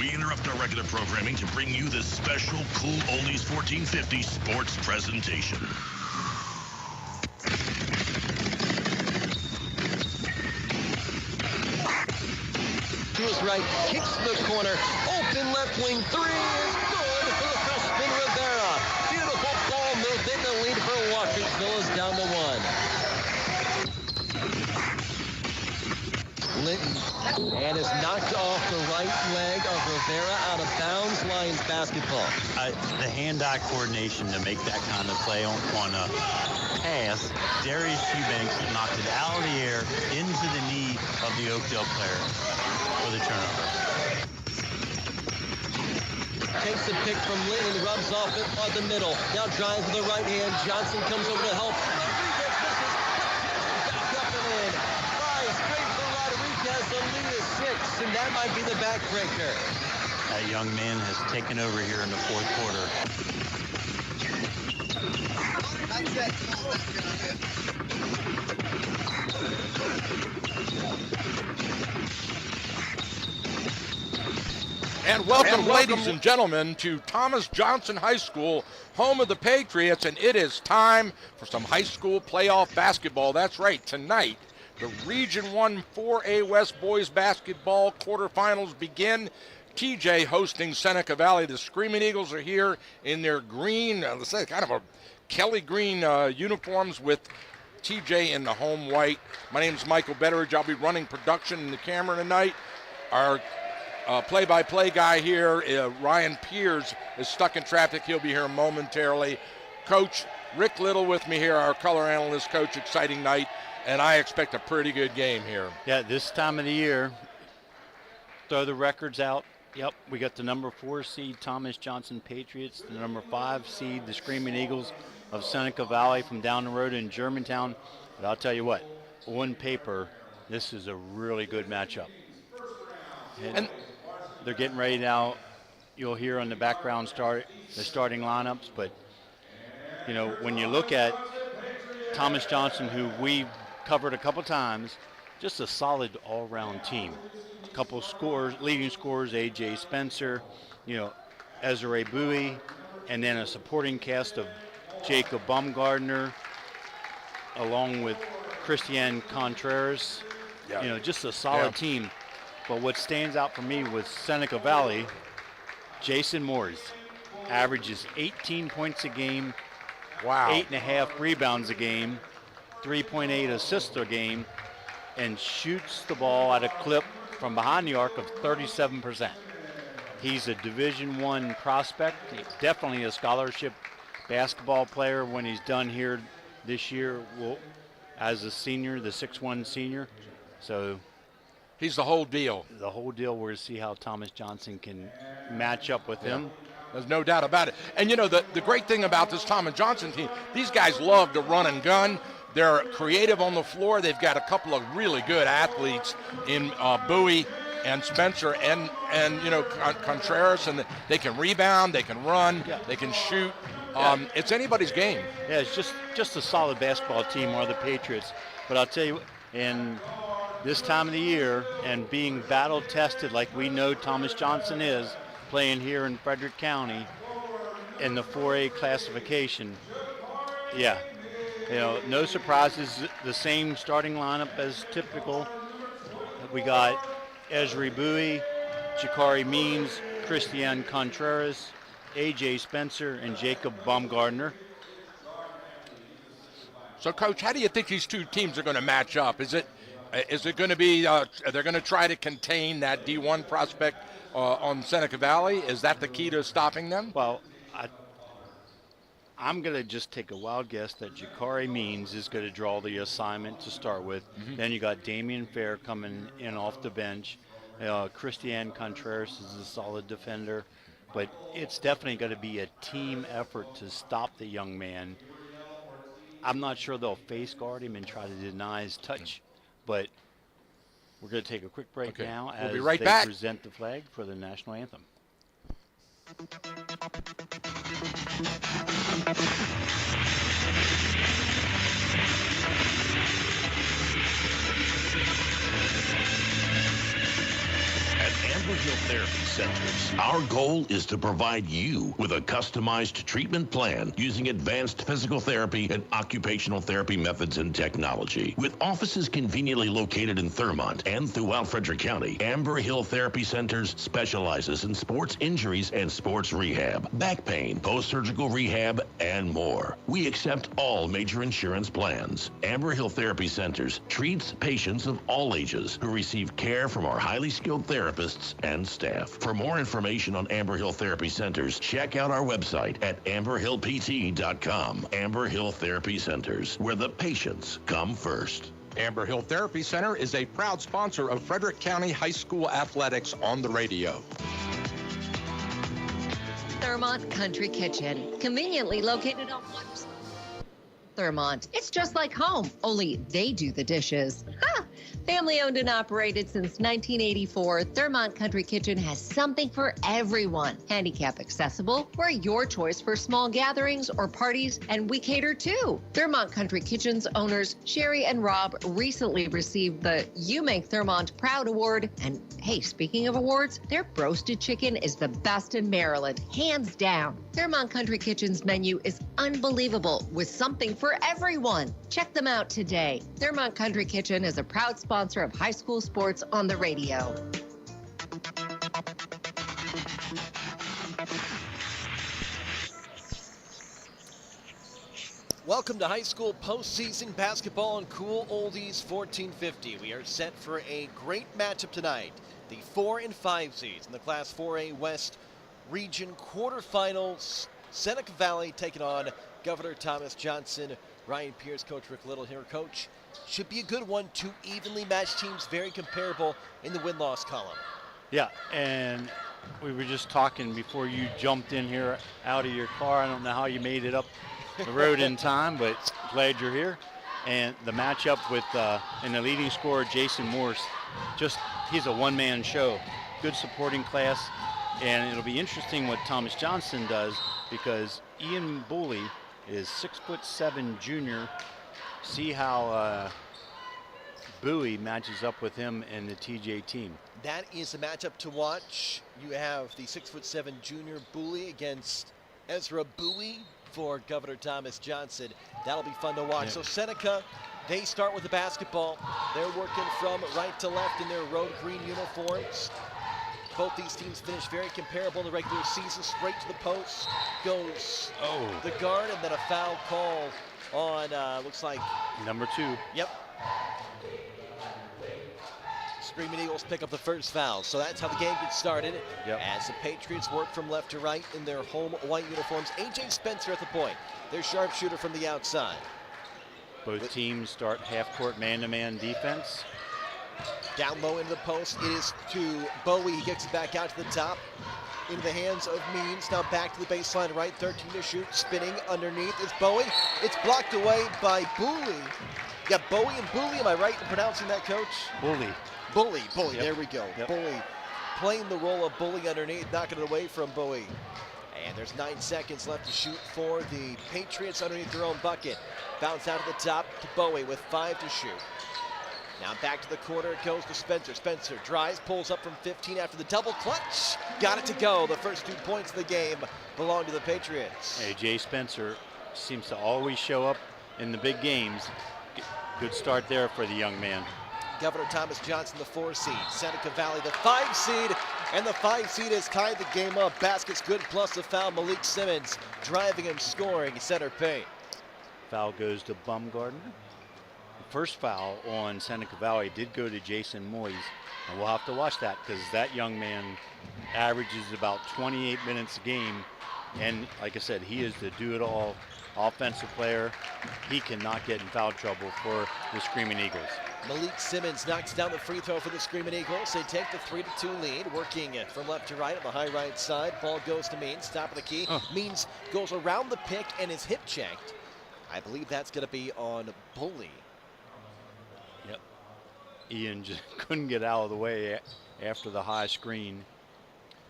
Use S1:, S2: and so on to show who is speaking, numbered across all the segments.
S1: We interrupt our regular programming to bring you this special Cool Oldies 1450 sports presentation.
S2: To his right, kicks the corner, open left wing, three is good for the freshman Rivera. Beautiful ball move, they the lead for Walkersville is down to 1. Linton, and is knocked off the right leg of Rivera out of bounds, Lions basketball.
S3: The hand-eye coordination to make that kind of play on a pass, Darius Eubanks knocked it out of the air into the knee of the Oakdale player for the turnover.
S2: Takes the pick from Linton, rubs off it on the middle. Now drives with the right hand. Johnson comes over to help. Back up and in. Flies straight for Rodriguez. The lead is 6, and that might be the backbreaker.
S3: That young man has taken over here in the fourth quarter.
S4: And welcome, ladies and gentlemen, to Thomas Johnson High School, home of the Patriots, and it is time for some high school playoff basketball. That's right, tonight, the Region 1 4A West boys basketball quarterfinals begin. TJ hosting Seneca Valley. The Screaming Eagles are here in their green, let's say kind of a Kelly green uniforms with TJ in the home white. My name is Michael Betteridge. I'll be running production in the camera tonight. Our play-by-play guy here, Ryan Piers, is stuck in traffic. He'll be here momentarily. Coach Rick Little with me here, our color analyst coach. Exciting night, and I expect a pretty good game here.
S3: Yeah, this time of the year, throw the records out. Yep, we got the number 4 seed Thomas Johnson Patriots, the number 5 seed, the Screaming Eagles of Seneca Valley from down the road in Germantown. But I'll tell you what, on paper, this is a really good matchup. And they're getting ready now. You'll hear on the background the starting lineups, but you know, when you look at Thomas Johnson, who we covered a couple times, just a solid all-round team. A couple scores, leading scorers, A.J. Spencer, you know, Ezra Bowie, and then a supporting cast of Jacob Baumgardner, along with Christian Contreras. Yeah. You know, just a solid team. But what stands out for me with Seneca Valley, Jason Moores averages 18 points a game, 8.5 rebounds a game, 3.8 assists a game, and shoots the ball at a clip from behind the arc of 37%. He's a Division I prospect. He's definitely a scholarship basketball player when he's done here this year as a senior, the 6'1 senior. So
S4: he's the whole deal.
S3: The whole deal. We're to see how Thomas Johnson can match up with him.
S4: There's no doubt about it. And, you know, the great thing about this Thomas Johnson team, these guys love to run and gun. They're creative on the floor. They've got a couple of really good athletes in Bowie and Spencer and you know, Contreras, and they can rebound, they can run, they can shoot. It's anybody's game.
S3: Yeah, it's just a solid basketball team are the Patriots. But I'll tell you, in this time of the year and being battle tested like we know Thomas Johnson is, playing here in Frederick County in the 4A classification, you know, no surprises, the same starting lineup as typical. We got Ezra Bowie, Jakari Means, Christian Contreras, A.J. Spencer, and Jacob Baumgardner.
S4: So, Coach, how do you think these two teams are going to match up? Is it going to be, they're going to try to contain that D1 prospect on Seneca Valley? Is that the key to stopping them?
S3: Well, I'm going to just take a wild guess that Jakari Means is going to draw the assignment to start with. Then you got Damian Fair coming in off the bench. Christian Contreras is a solid defender. But it's definitely going to be a team effort to stop the young man. I'm not sure they'll face guard him and try to deny his touch. But we're going to take a quick break now as
S4: we'll be right
S3: they
S4: back.
S3: Present the flag for the national anthem.
S1: At Amber Hill Therapy Centers. Our goal is to provide you with a customized treatment plan using advanced physical therapy and occupational therapy methods and technology. With offices conveniently located in Thurmont and throughout Frederick County, Amber Hill Therapy Centers specializes in sports injuries and sports rehab, back pain, post-surgical rehab, and more. We accept all major insurance plans. Amber Hill Therapy Centers treats patients of all ages who receive care from our highly skilled therapists and staff. For more information on Amber Hill Therapy Centers, check out our website at amberhillpt.com. Amber Hill Therapy Centers, where the patients come first.
S4: Amber Hill Therapy Center is a proud sponsor of Frederick County High School athletics on the radio.
S5: Thurmont Country Kitchen, conveniently located on Thurmont. It's just like home, only they do the dishes. Ha! Family owned and operated since 1984, Thurmont Country Kitchen has something for everyone. Handicap accessible, we're your choice for small gatherings or parties, and we cater too. Thurmont Country Kitchen's owners, Sherry and Rob, recently received the You Make Thurmont Proud Award. And hey, speaking of awards, their broasted chicken is the best in Maryland, hands down. Thurmont Country Kitchen's menu is unbelievable with something for everyone. Check them out today. Thurmont Country Kitchen is a proud sponsor of high school sports on the radio.
S6: Welcome to high school postseason basketball on Cool Oldies 1450. We are set for a great matchup tonight. The 4 and 5 seeds in the Class 4A West Region quarterfinals. Seneca Valley taking on Governor Thomas Johnson. Ryan Pierce, Coach Rick Little here. Coach, should be a good one. Two evenly matched teams, very comparable in the win-loss column.
S3: Yeah, and we were just talking before you jumped in here out of your car. I don't know how you made it up the road in time, but glad you're here. And the matchup with and the leading scorer, Jason Morse, he's a one-man show. Good supporting class, and it'll be interesting what Thomas Johnson does because Ian Booley is 6'7" junior. See how Bowie matches up with him and the TJ team.
S6: That is a matchup to watch. You have the 6'7" junior Booley against Ezra Bowie for Governor Thomas Johnson. That'll be fun to watch. Yeah. So Seneca, they start with the basketball. They're working from right to left in their road green uniforms. Both these teams finished very comparable in the regular season. Straight to the post goes the guard, and then a foul call on, looks like
S3: number 2.
S6: Yep. Screaming Eagles pick up the first foul. So that's how the game gets started.
S3: Yep.
S6: As the Patriots work from left to right in their home white uniforms. A.J. Spencer at the point. Their sharpshooter from the outside.
S3: Both teams start half-court man-to-man defense.
S6: Down low into the post. It is to Bowie. He kicks it back out to the top. Into the hands of Means. Now back to the baseline right. 13 to shoot. Spinning underneath is Bowie. It's blocked away by Booley. Yeah, Bowie and Booley. Am I right in pronouncing that, Coach?
S3: Bully.
S6: Bully. Yep. There we go.
S3: Yep.
S6: Bully playing the role of Bully underneath. Knocking it away from Bowie. And there's 9 seconds left to shoot for the Patriots underneath their own bucket. Bounce out of the top to Bowie with 5 to shoot. Now back to the corner, it goes to Spencer. Spencer drives, pulls up from 15 after the double clutch. Got it to go. The first 2 points of the game belong to the Patriots.
S3: Hey, Jay Spencer seems to always show up in the big games. Good start there for the young man.
S6: Governor Thomas Johnson, the 4 seed. Seneca Valley, the 5 seed. And the 5 seed has tied the game up. Basket's good plus a foul. Malik Simmons driving and scoring center paint.
S3: Foul goes to Baumgartner. First foul on Seneca Valley did go to Jason Moyes, and we'll have to watch that because that young man averages about 28 minutes a game, and like I said, he is the do-it-all offensive player. He cannot get in foul trouble for the Screaming Eagles.
S6: Malik Simmons knocks down the free throw for the Screaming Eagles. They take the 3-2 lead, working from left to right on the high right side. Ball goes to Means, top of the key. Means goes around the pick and is hip checked. I believe that's going to be on Bully.
S3: Yep. Ian just couldn't get out of the way after the high screen.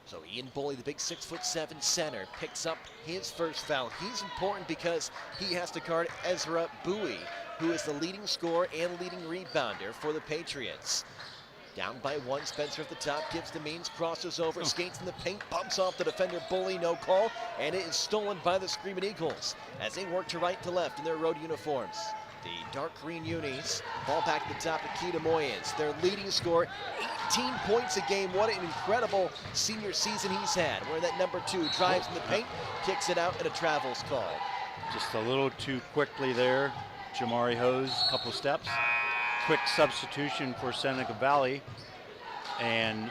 S6: So Ian Bully, the big 6'7" center, picks up his first foul. He's important because he has to guard Ezra Bowie, who is the leading scorer and leading rebounder for the Patriots. Down by one, Spencer at the top, gives to Means, crosses over, skates in the paint, bumps off the defender, Bully, no call, and it is stolen by the Screaming Eagles as they work to right to left in their road uniforms. The dark green unis, ball back to the top to Keita Moyes, their leading scorer, 18 points a game. What an incredible senior season he's had. Wearing that number 2, drives in the paint, kicks it out, and a travels call.
S3: Just a little too quickly there. Jamari Hose, couple steps. Quick substitution for Seneca Valley. And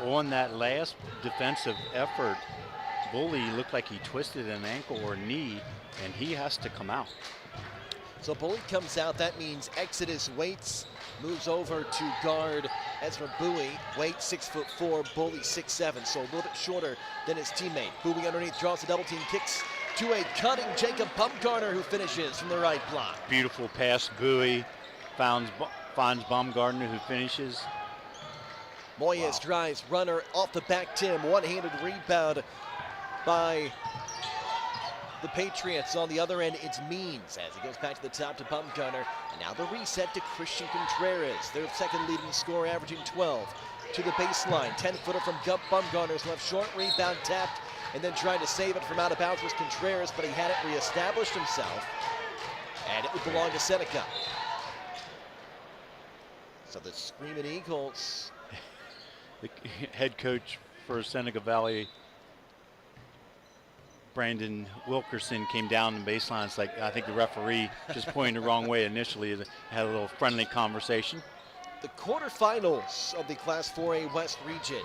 S3: on that last defensive effort, Bully looked like he twisted an ankle or knee, and he has to come out.
S6: So Bully comes out. That means Exodus Waits moves over to guard Ezra Bowie. Waits 6'4", Bully 6'7", so a little bit shorter than his teammate. Bowie underneath draws the double team, kicks to a cutting Jacob Bumgarner, who finishes from the right block.
S3: Beautiful pass, Bowie finds Baumgartner, who finishes.
S6: Moyes drives, runner off the back Tim, one-handed rebound by the Patriots. On the other end, it's Means as he goes back to the top to Baumgartner. And now the reset to Christian Contreras, their second leading scorer, averaging 12. To the baseline, 10-footer from Baumgartner's left short, rebound tapped, and then trying to save it from out of bounds was Contreras, but he had it reestablished himself, and it would belong to Seneca. So the Screaming Eagles.
S3: The head coach for Seneca Valley, Brandon Wilkerson, came down the baseline. It's like, I think the referee just pointed the wrong way initially. Had a little friendly conversation.
S6: The quarterfinals of the Class 4A West region.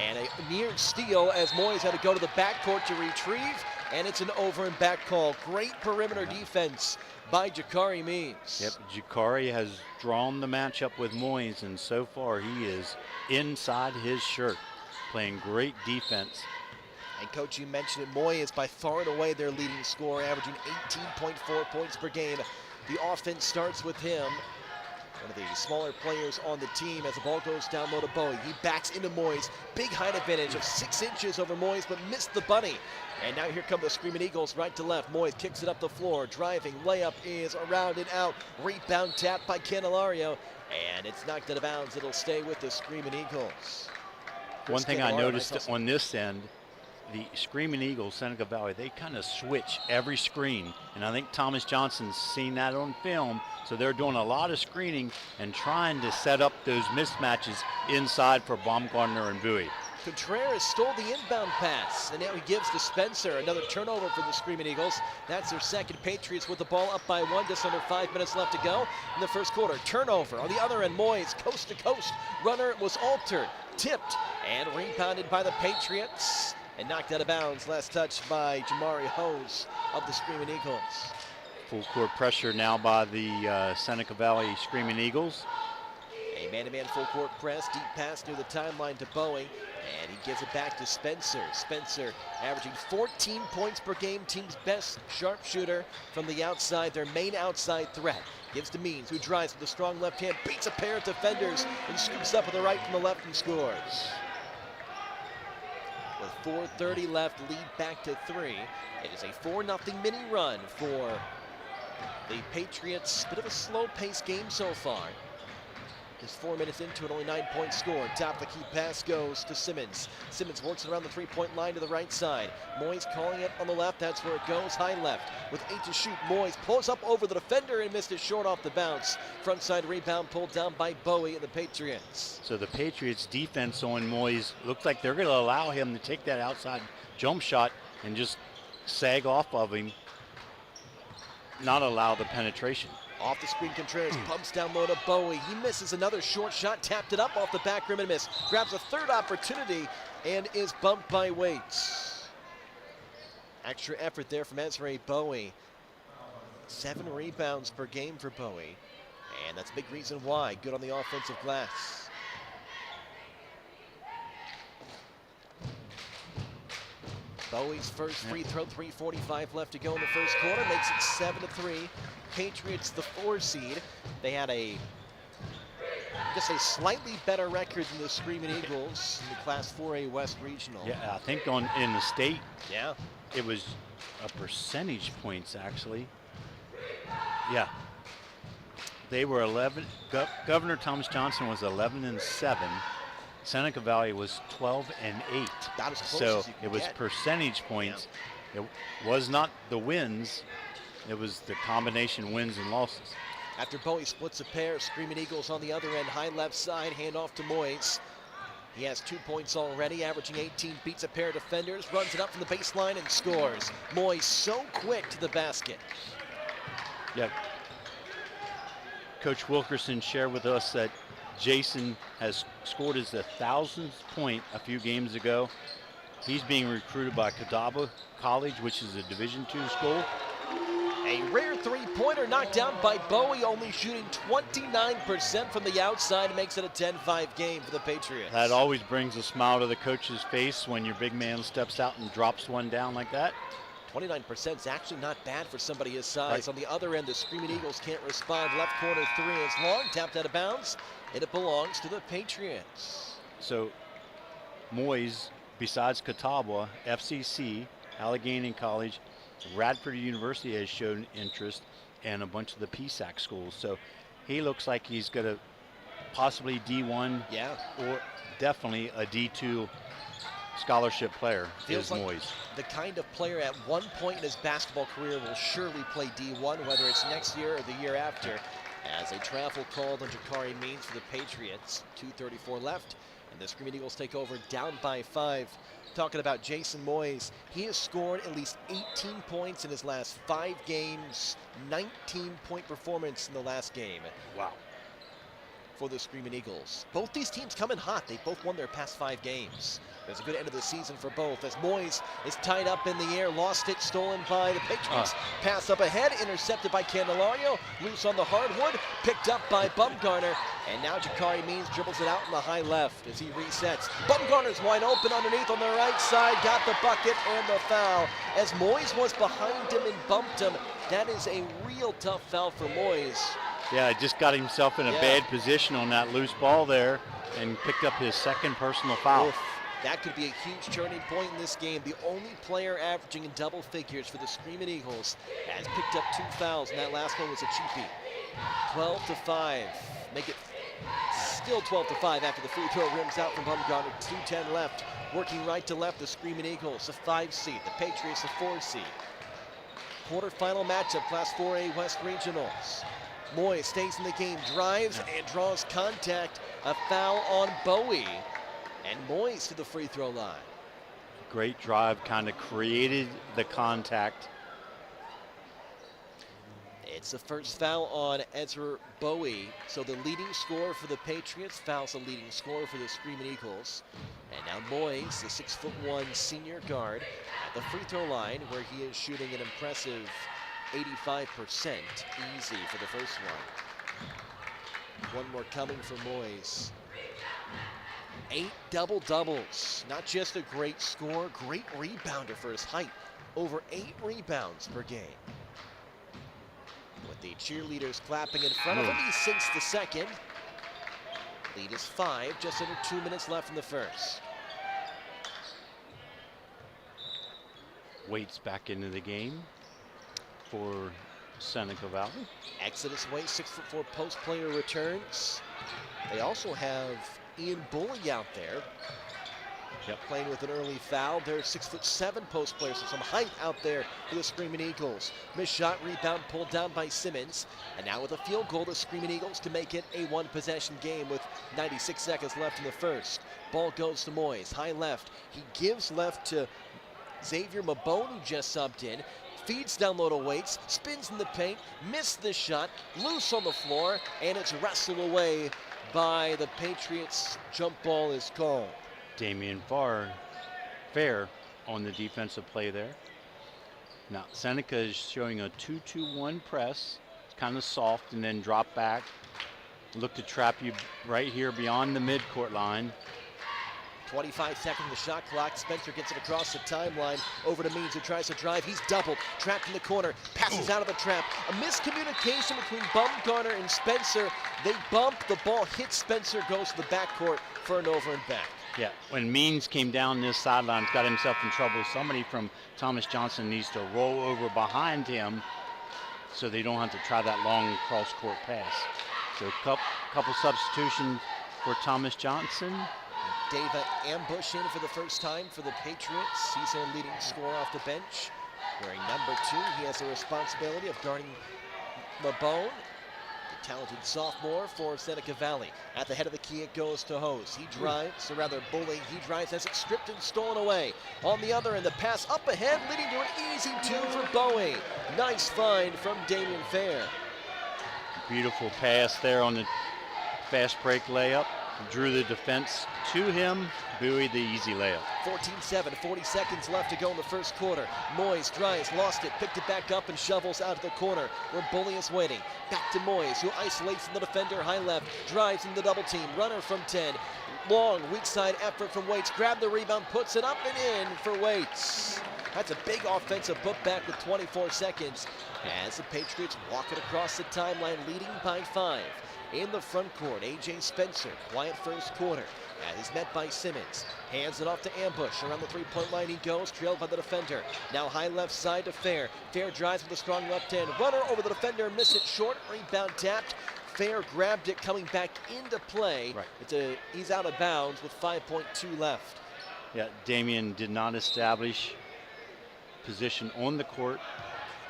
S6: And a near steal as Moyes had to go to the backcourt to retrieve, and it's an over and back call. Great perimeter defense by Jakari Means.
S3: Yep, Jakari has drawn the matchup with Moyes, and so far he is inside his shirt, playing great defense.
S6: And Coach, you mentioned it, Moyes by far and away their leading scorer, averaging 18.4 points per game. The offense starts with him. One of the smaller players on the team as the ball goes down low to Bowie. He backs into Moyes. Big height advantage of 6 inches over Moyes, but missed the bunny. And now here come the Screaming Eagles right to left. Moyes kicks it up the floor. Driving, layup is around and out. Rebound tapped by Candelario. And it's knocked out of bounds. It'll stay with the Screaming Eagles.
S3: One thing I noticed on this end, the Screaming Eagles, Seneca Valley, they kind of switch every screen. And I think Thomas Johnson's seen that on film. So they're doing a lot of screening and trying to set up those mismatches inside for Baumgartner and Bowie.
S6: Contreras stole the inbound pass, and now he gives to Spencer. Another turnover for the Screaming Eagles. That's their second. Patriots with the ball up by 1, just under 5 minutes left to go in the first quarter. Turnover on the other end. Moyes, coast to coast. Runner was altered, tipped, and rebounded by the Patriots, and knocked out of bounds. Last touch by Jamari Hose of the Screaming Eagles.
S3: Full court pressure now by the Seneca Valley Screaming Eagles.
S6: A man-to-man full court press, deep pass near the timeline to Bowie, and he gives it back to Spencer. Spencer averaging 14 points per game, team's best sharpshooter from the outside, their main outside threat. Gives to Means, who drives with a strong left hand, beats a pair of defenders, and scoops up with the right from the left and scores. With 4:30 left, lead back to 3. It is a 4-0 mini run for the Patriots. Bit of a slow-paced game so far. Just 4 minutes into it, only 9 points scored. Top of the key pass goes to Simmons. Simmons works it around the three-point line to the right side. Moyes calling it on the left. That's where it goes. High left with 8 to shoot. Moyes pulls up over the defender and missed it short off the bounce. Front side rebound pulled down by Bowie and the Patriots.
S3: So the Patriots defense on Moyes looks like they're going to allow him to take that outside jump shot and just sag off of him, not allow the penetration.
S6: Off the screen, Contreras pumps down low to Bowie. He misses another short shot, tapped it up off the back rim and missed. Grabs a third opportunity and is bumped by Waits. Extra effort there from Ezra Bowie. 7 rebounds per game for Bowie. And that's a big reason why. Good on the offensive glass. Bowie's first free throw, 3:45 left to go in the first quarter, makes it 7-3. Patriots, the 4 seed. They had just a slightly better record than the Screaming Eagles in the Class 4A West Regional.
S3: Yeah, I think in the state,
S6: Yeah.
S3: it was a percentage points actually. Yeah. they were 11. Governor Thomas Johnson was 11-7. Seneca Valley was 12-8.
S6: About as close
S3: So
S6: as you can
S3: it was
S6: get.
S3: percentage points. It was not the wins. It was the combination wins and losses.
S6: After Bowie splits a pair, Screaming Eagles on the other end, high left side, handoff to Moyes. He has 2 points already, averaging 18, beats a pair of defenders, runs it up from the baseline and scores. Moyes so quick to the basket.
S3: Yeah. Coach Wilkerson shared with us that Jason has scored his 1,000th point a few games ago. He's being recruited by Cadaba College, which is a Division II school.
S6: A rare three-pointer knocked down by Bowie, only shooting 29% from the outside. It makes it a 10-5 game for the Patriots.
S3: That always brings a smile to the coach's face when your big man steps out and drops one down like that.
S6: 29% is actually not bad for somebody his size.
S3: Right.
S6: On the other end, the Screaming Eagles can't respond. Left corner three is long, tapped out of bounds, and it belongs to the Patriots.
S3: So Moyes, besides Catawba, FCC, Allegheny College, Radford University has shown interest, and a bunch of the PSAC schools. So he looks like he's going to possibly D1
S6: Yeah.
S3: or definitely a D2 scholarship player.
S6: Feels
S3: Is
S6: like
S3: Moyes.
S6: the kind of player at one point in his basketball career will surely play D1, whether it's next year or the year after. As a travel called on Jakari Means for the Patriots. 2:34 left, and the Screaming Eagles take over down by 5. Talking about Jason Moyes, he has scored at least 18 points in his last 5 games, 19-point performance in the last game.
S3: Wow.
S6: For the Screaming Eagles. Both these teams come in hot. They both won their past 5 games. There's a good end of the season for both as Moyes is tied up in the air, lost it, stolen by the Patriots. Pass up ahead, intercepted by Candelario, loose on the hardwood, picked up by Bumgarner, and now Jakari Means dribbles it out in the high left as he resets. Bumgarner's wide open underneath on the right side, got the bucket and the foul. As Moyes was behind him and bumped him, that is a real tough foul for Moyes.
S3: Yeah, just got himself in a bad position on that loose ball there and picked up his second personal foul.
S6: Oof. That could be a huge turning point in this game. The only player averaging in double figures for the Screaming Eagles has picked up 2 fouls, and that last one was a cheapie. 12-5. Make it still 12-5 after the free throw rims out from Bumgarner. 2:10 left. Working right to left, the Screaming Eagles, a 5 seed. The Patriots, a 4 seed. Quarterfinal matchup, Class 4A West Regionals. Moyes stays in the game, drives and draws contact. A foul on Bowie. And Moyes to the free throw line.
S3: Great drive, kind of created the contact.
S6: It's the first foul on Ezra Bowie. So the leading scorer for the Patriots fouls the leading scorer for the Screaming Eagles. And now Moyes, the 6'1" senior guard, at the free throw line where he is shooting an impressive 85% easy for the first one. One more coming for Moyes. 8 double-doubles. Not just a great scorer, great rebounder for his height. Over 8 rebounds per game. With the cheerleaders clapping in front of him, he sinks the second. Lead is 5, just under 2 minutes left in the first.
S3: Waits back into the game for Seneca Valley.
S6: Exodus Way, 6'4" post player returns. They also have Ian Bully out there. Playing with an early foul. There's 6'7" post players, so some height out there for the Screaming Eagles. Missed shot, rebound pulled down by Simmons. And now with a field goal, the Screaming Eagles can make it a 1-possession game with 96 seconds left in the first. Ball goes to Moyes, high left. He gives left to Xavier Mabone, who just subbed in. Feeds down low to Waits, spins in the paint, missed the shot, loose on the floor, and it's wrestled away by the Patriots. Jump ball is called.
S3: Damian Fair on the defensive play there. Now Seneca is showing a 2-2-1 press. It's kind of soft and then drop back. Look to trap you right here beyond the midcourt line.
S6: 25 seconds the shot clock. Spencer gets it across the timeline over to Means, who tries to drive. He's doubled, trapped in the corner, passes out of the trap. A miscommunication between Bumgarner and Spencer. They bump, the ball hits Spencer, goes to the backcourt for an over and back.
S3: Yeah, when Means came down this sideline, got himself in trouble. Somebody from Thomas Johnson needs to roll over behind him so they don't have to try that long cross-court pass. So couple substitution for Thomas Johnson.
S6: Dava Ambush in for the first time for the Patriots. He's their leading scorer off the bench. Wearing number 2, he has the responsibility of guarding Mabone, the talented sophomore for Seneca Valley. At the head of the key, it goes to Hose. He drives, or rather Bully, he drives, has it stripped and stolen away. On the other end, the pass up ahead, leading to an easy 2 for Bowie. Nice find from Damian Fair.
S3: Beautiful pass there on the fast break layup. Drew the defense to him. Bowie the easy layup.
S6: 14-7, 40 seconds left to go in the first quarter. Moyes drives, lost it, picked it back up and shovels out of the corner where Bully is waiting. Back to Moyes, who isolates the defender high left, drives in the double team, runner from 10. Long weak side effort from Waits, grab the rebound, puts it up and in for Waits. That's a big offensive putback with 24 seconds as the Patriots walk it across the timeline, leading by 5. In the front court, A.J. Spencer, quiet first quarter, and is met by Simmons. Hands it off to Ambush. Around the three-point line he goes, trailed by the defender. Now high left side to Fair. Fair drives with a strong left hand. Runner over the defender, miss it short. Rebound tapped. Fair grabbed it, coming back into play. Right. He's out of bounds with 5.2 left.
S3: Yeah, Damian did not establish position on the court.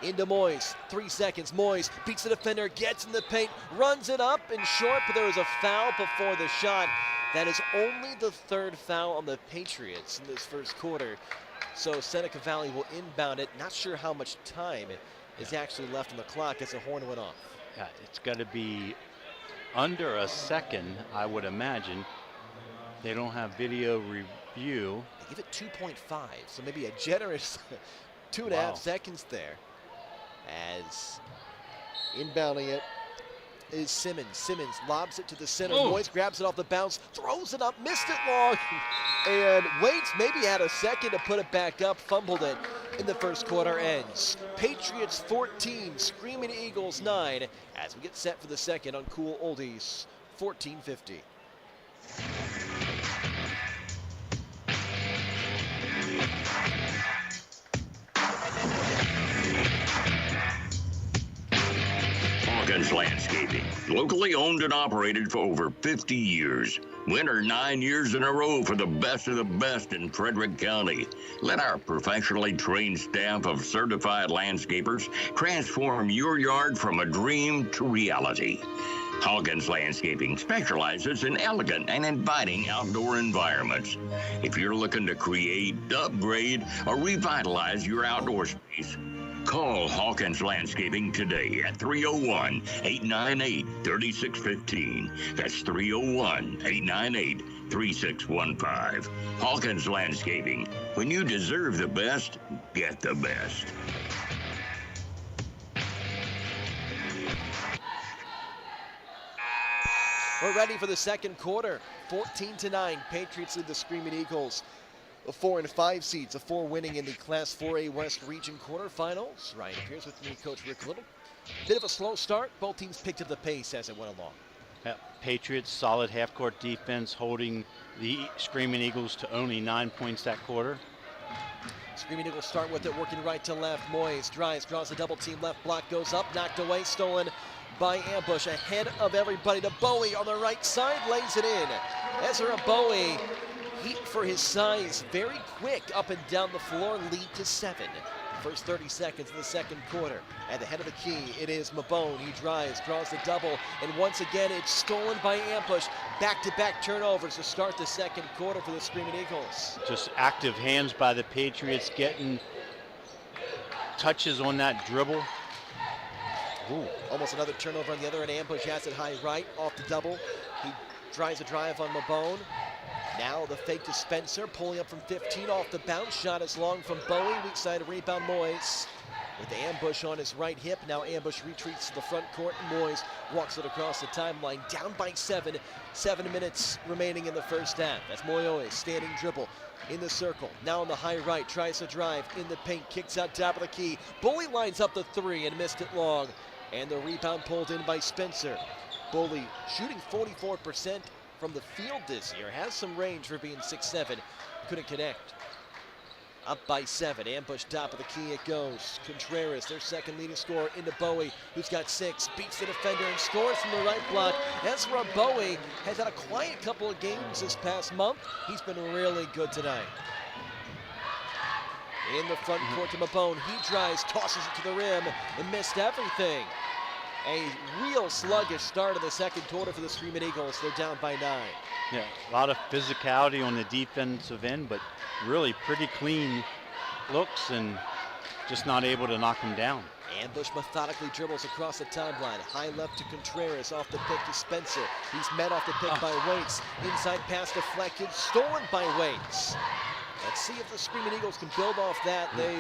S6: Into Moyes, 3 seconds. Moyes beats the defender, gets in the paint, runs it up and short, but there was a foul before the shot. That is only the 3rd foul on the Patriots in this first quarter. So Seneca Valley will inbound it. Not sure how much time is actually left on the clock as the horn went off.
S3: Yeah, it's got to be under a second, I would imagine. They don't have video review.
S6: They give it 2.5, so maybe a generous 2.5 seconds there. As inbounding it is Simmons. Simmons lobs it to the center. Moyes grabs it off the bounce, throws it up, missed it long. And Waits maybe had a second to put it back up, fumbled it in the first quarter ends. Patriots 14, Screaming Eagles 9, as we get set for the second on Cool Oldies 1450.
S1: Hawkins Landscaping, locally owned and operated for over 50 years. Winner 9 years in a row for the best of the best in Frederick County. Let our professionally trained staff of certified landscapers transform your yard from a dream to reality. Hawkins Landscaping specializes in elegant and inviting outdoor environments. If you're looking to create, upgrade, or revitalize your outdoor space, call Hawkins Landscaping today at 301-898-3615. That's 301-898-3615. Hawkins Landscaping. When you deserve the best, get the best.
S6: We're ready for the second quarter. 14-9, Patriots lead the Screaming Eagles. The 4 and 5 seeds, the 4 winning in the Class 4A West Region quarterfinals. Ryan Pierce with me, Coach Rick Little. Bit of a slow start. Both teams picked up the pace as it went along.
S3: Patriots, solid half-court defense, holding the Screaming Eagles to only 9 points that quarter.
S6: Screaming Eagles start with it, working right to left. Moyes drives, draws a double team. Left block goes up, knocked away, stolen by Ambush. Ahead of everybody to Bowie on the right side, lays it in. Ezra Bowie, heat for his size, very quick up and down the floor, lead to 7. First 30 seconds of the second quarter. At the head of the key, it is Mabone. He drives, draws the double, and once again, it's stolen by Ambush. Back-to-back turnovers to start the second quarter for the Screaming Eagles.
S3: Just active hands by the Patriots, getting touches on that dribble.
S6: Ooh. Almost another turnover on the other end. Ambush has it high right off the double. He tries a drive on Mabone. Now the fake to Spencer, pulling up from 15 off the bounce. Shot is long from Bowie. Weak side rebound, Moyes. With the Ambush on his right hip. Now Ambush retreats to the front court. Moyes walks it across the timeline. Down by 7. 7 minutes remaining in the first half. That's Moyes, standing dribble in the circle. Now on the high right, tries to drive in the paint. Kicks out top of the key. Bully lines up the 3 and missed it long. And the rebound pulled in by Spencer. Bully shooting 44% from the field this year. Has some range for being 6'7". Couldn't connect. Up by 7, ambush top of the key it goes. Contreras, their second leading scorer, into Bowie, who's got 6, beats the defender and scores from the right block. Ezra Bowie has had a quiet couple of games this past month. He's been really good tonight. In the front court to Mabone, he drives, tosses it to the rim, and missed everything. A real sluggish start of the second quarter for the Screaming Eagles. They're down by 9.
S3: Yeah, a lot of physicality on the defensive end, but really pretty clean looks and just not able to knock them down.
S6: Ambush methodically dribbles across the timeline. High left to Contreras, off the pick to Spencer. He's met off the pick by Waits. Inside pass deflected, stolen by Waits. Let's see if the Screaming Eagles can build off that. They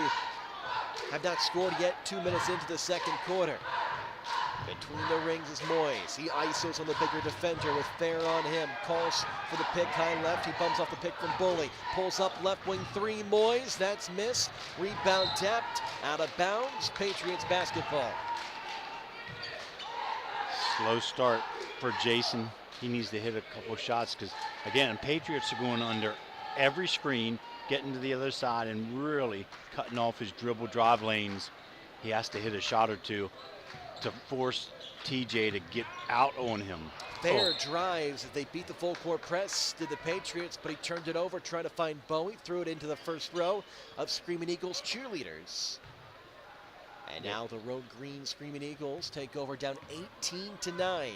S6: have not scored yet, 2 minutes into the second quarter. Between the rings is Moyes. He isos on the bigger defender with Fair on him. Calls for the pick, high left. He bumps off the pick from Bully. Pulls up left wing 3, Moyes. That's missed. Rebound tapped, out of bounds. Patriots basketball.
S3: Slow start for Jason. He needs to hit a couple shots because, again, Patriots are going under every screen, getting to the other side and really cutting off his dribble drive lanes. He has to hit a shot or two to force TJ to get out on him.
S6: Fair drives. They beat the full court press, did the Patriots, but he turned it over, trying to find Bowie, threw it into the first row of Screaming Eagles cheerleaders. And now the road green Screaming Eagles take over, down 18-9.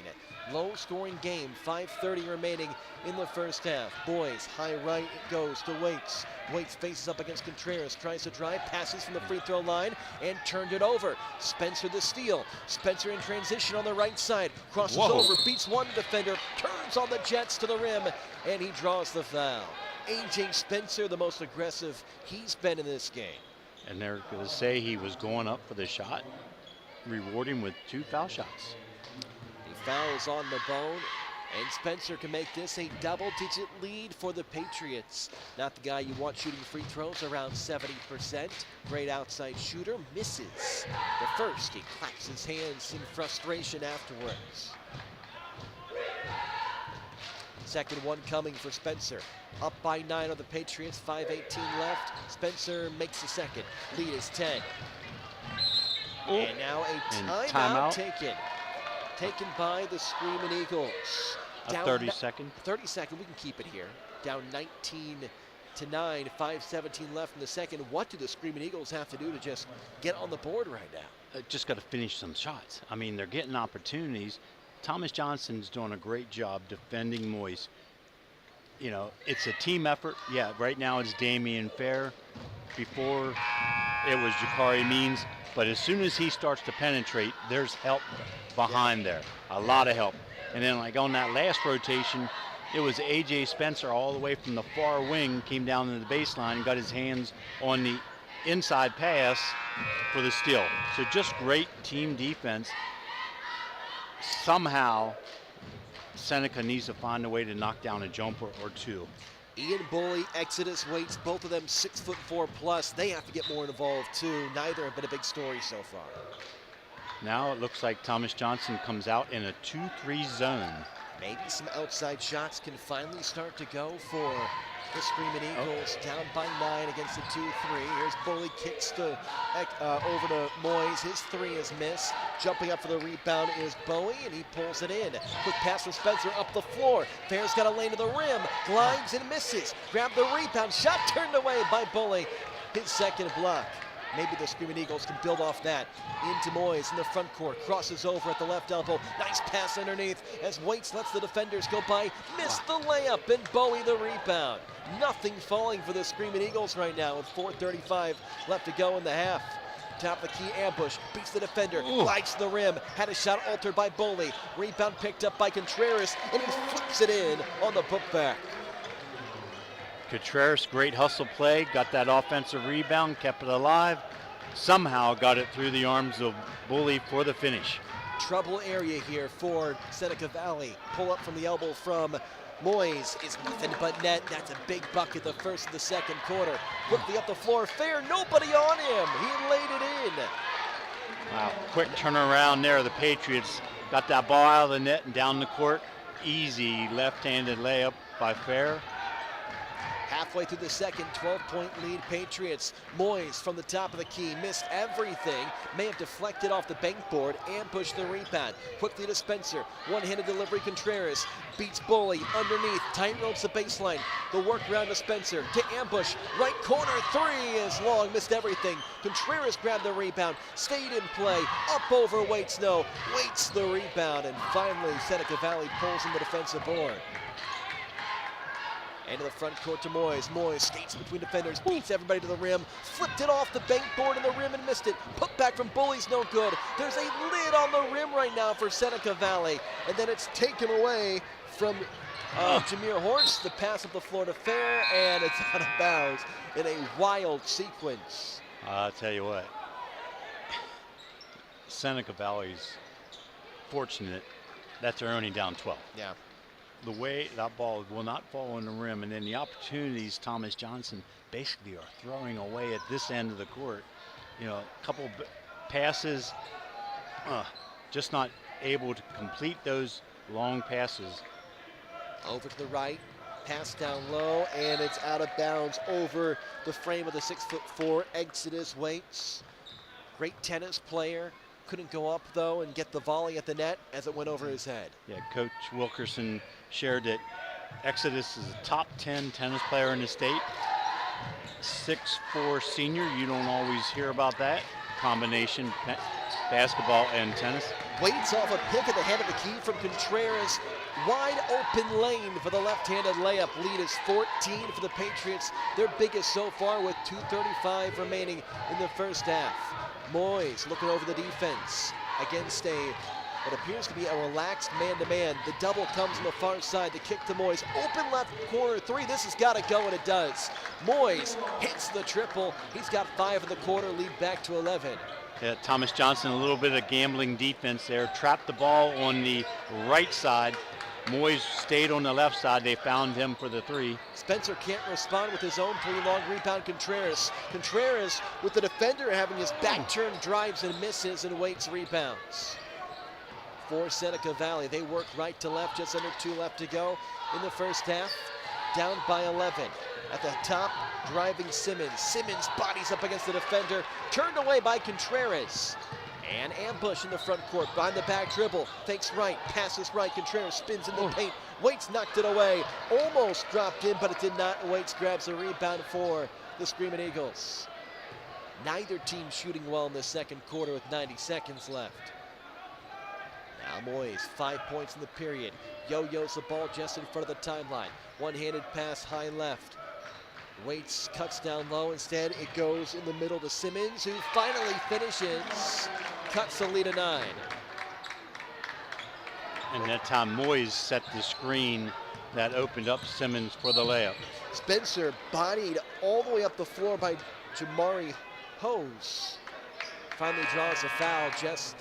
S6: Low scoring game, 5:30 remaining in the first half. Boys, high right, it goes to Waits. Waits faces up against Contreras, tries to drive, passes from the free throw line, and turned it over. Spencer the steal. Spencer in transition on the right side, crosses over, beats one defender, turns on the Jets to the rim, and he draws the foul. AJ Spencer, the most aggressive he's been in this game.
S3: And they're going to say he was going up for the shot, reward him with 2 foul shots.
S6: He fouls on the bone, and Spencer can make this a double-digit lead for the Patriots. Not the guy you want shooting free throws, around 70%. Great outside shooter, misses the first. He claps his hands in frustration afterwards. Second one coming for Spencer. Up by 9 on the Patriots, 5:18 left. Spencer makes the second. Lead is 10. And now a timeout taken by the Screaming Eagles.
S3: A 30-second.
S6: 30-second, we can keep it here. Down 19-9, 5:17 left in the second. What do the Screaming Eagles have to do to just get on the board right now?
S3: Just got to finish some shots. I mean, they're getting opportunities. Thomas Johnson's doing a great job defending Moyes. You know, it's a team effort. Yeah, right now it's Damian Fair. Before it was Jakari Means. But as soon as he starts to penetrate, there's help behind there. A lot of help. And then like on that last rotation, it was AJ Spencer all the way from the far wing, came down to the baseline and got his hands on the inside pass for the steal. So just great team defense. Somehow, Seneca needs to find a way to knock down a jumper or two.
S6: Ian Bully, Exodus Waits, both of them 6'4" plus. They have to get more involved too. Neither have been a big story so far.
S3: Now it looks like Thomas Johnson comes out in a 2-3 zone.
S6: Maybe some outside shots can finally start to go for the Screaming Eagles. Down by 9 against the 2-3. Here's Bully, kicks to over to Moyes. His 3 is missed. Jumping up for the rebound is Bowie, and he pulls it in. Quick pass from Spencer up the floor. Fair's got a lane to the rim. Glides and misses. Grab the rebound. Shot turned away by Bully. His second block. Maybe the Screaming Eagles can build off that. Into Moyes in the front court. Crosses over at the left elbow. Nice pass underneath as Waits lets the defenders go by. Missed the layup, and Bowie the rebound. Nothing falling for the Screaming Eagles right now with 4:35 left to go in the half. Top of the key, ambush, beats the defender, glides to the rim, had a shot altered by Bully. Rebound picked up by Contreras, and he flips it in on the putback.
S3: Contreras, great hustle play, got that offensive rebound, kept it alive, somehow got it through the arms of Bully for the finish.
S6: Trouble area here for Seneca Valley. Pull up from the elbow from Moyes is nothing but net. That's a big bucket the first of the second quarter. Quickly up the floor, Fair, nobody on him. He laid it in.
S3: Wow, quick turnaround there. The Patriots got that ball out of the net and down the court. Easy left-handed layup by Fair.
S6: Halfway through the second, 12-point lead Patriots. Moyes from the top of the key, missed everything. May have deflected off the bank board and pushed the rebound. Quickly to Spencer, one-handed delivery. Contreras beats Bully underneath, tight ropes the baseline. The work round to Spencer, to Ambush, right corner, three is long, missed everything. Contreras grabbed the rebound, stayed in play, up over Waits, no. Waits the rebound, and finally Seneca Valley pulls in the defensive board. Into the front court to Moyes. Moyes skates between defenders, beats everybody to the rim, flipped it off the bank board in the rim and missed it. Put back from Bully's no good. There's a lid on the rim right now for Seneca Valley, and then it's taken away from Jameer Horst. The pass up the floor to Fair, and it's out of bounds in a wild sequence.
S3: I'll tell you what, Seneca Valley's fortunate that they're only down 12.
S6: Yeah.
S3: The way that ball will not fall on the rim, and then the opportunities Thomas Johnson basically are throwing away at this end of the court. You know, a couple passes, just not able to complete those long passes.
S6: Over to the right, pass down low, and it's out of bounds over the frame of the 6'4" Exodus Waits. Great tennis player. Couldn't go up, though, and get the volley at the net as it went over his head.
S3: Yeah, Coach Wilkerson shared that Exodus is a top 10 tennis player in the state. 6'4" senior, you don't always hear about that. Combination basketball and tennis.
S6: Waits off a pick at the head of the key from Contreras. Wide open lane for the left-handed layup. Lead is 14 for the Patriots. Their biggest so far with 2:35 remaining in the first half. Moyes looking over the defense against what appears to be a relaxed man-to-man. The double comes on the far side. The kick to Moyes. Open left corner three. This has got to go, and it does. Moyes hits the triple. He's got 5 in the quarter. Lead back to 11.
S3: Yeah, Thomas Johnson, a little bit of gambling defense there. Trapped the ball on the right side. Moyes stayed on the left side. They found him for the three.
S6: Spencer can't respond with his own three. Long rebound, Contreras. Contreras with the defender having his back turn, drives and misses, and Waits rebounds. For Seneca Valley, they work right to left, just under 2 left to go in the first half. Down by 11. At the top, driving Simmons. Simmons bodies up against the defender, turned away by Contreras. And Ambush in the front court, behind the back dribble, fakes right, passes right, Contreras spins in the paint. Waits knocked it away, almost dropped in, but it did not. Waits grabs a rebound for the Screaming Eagles. Neither team shooting well in the second quarter with 90 seconds left. Now Moyes, 5 points in the period. Yo-yos the ball just in front of the timeline. One-handed pass high left. Waits cuts down low. Instead, it goes in the middle to Simmons, who finally finishes. Cuts the lead to 9.
S3: And that time Moyes set the screen that opened up Simmons for the layup.
S6: Spencer bodied all the way up the floor by Jamari Hose. Finally draws a foul, just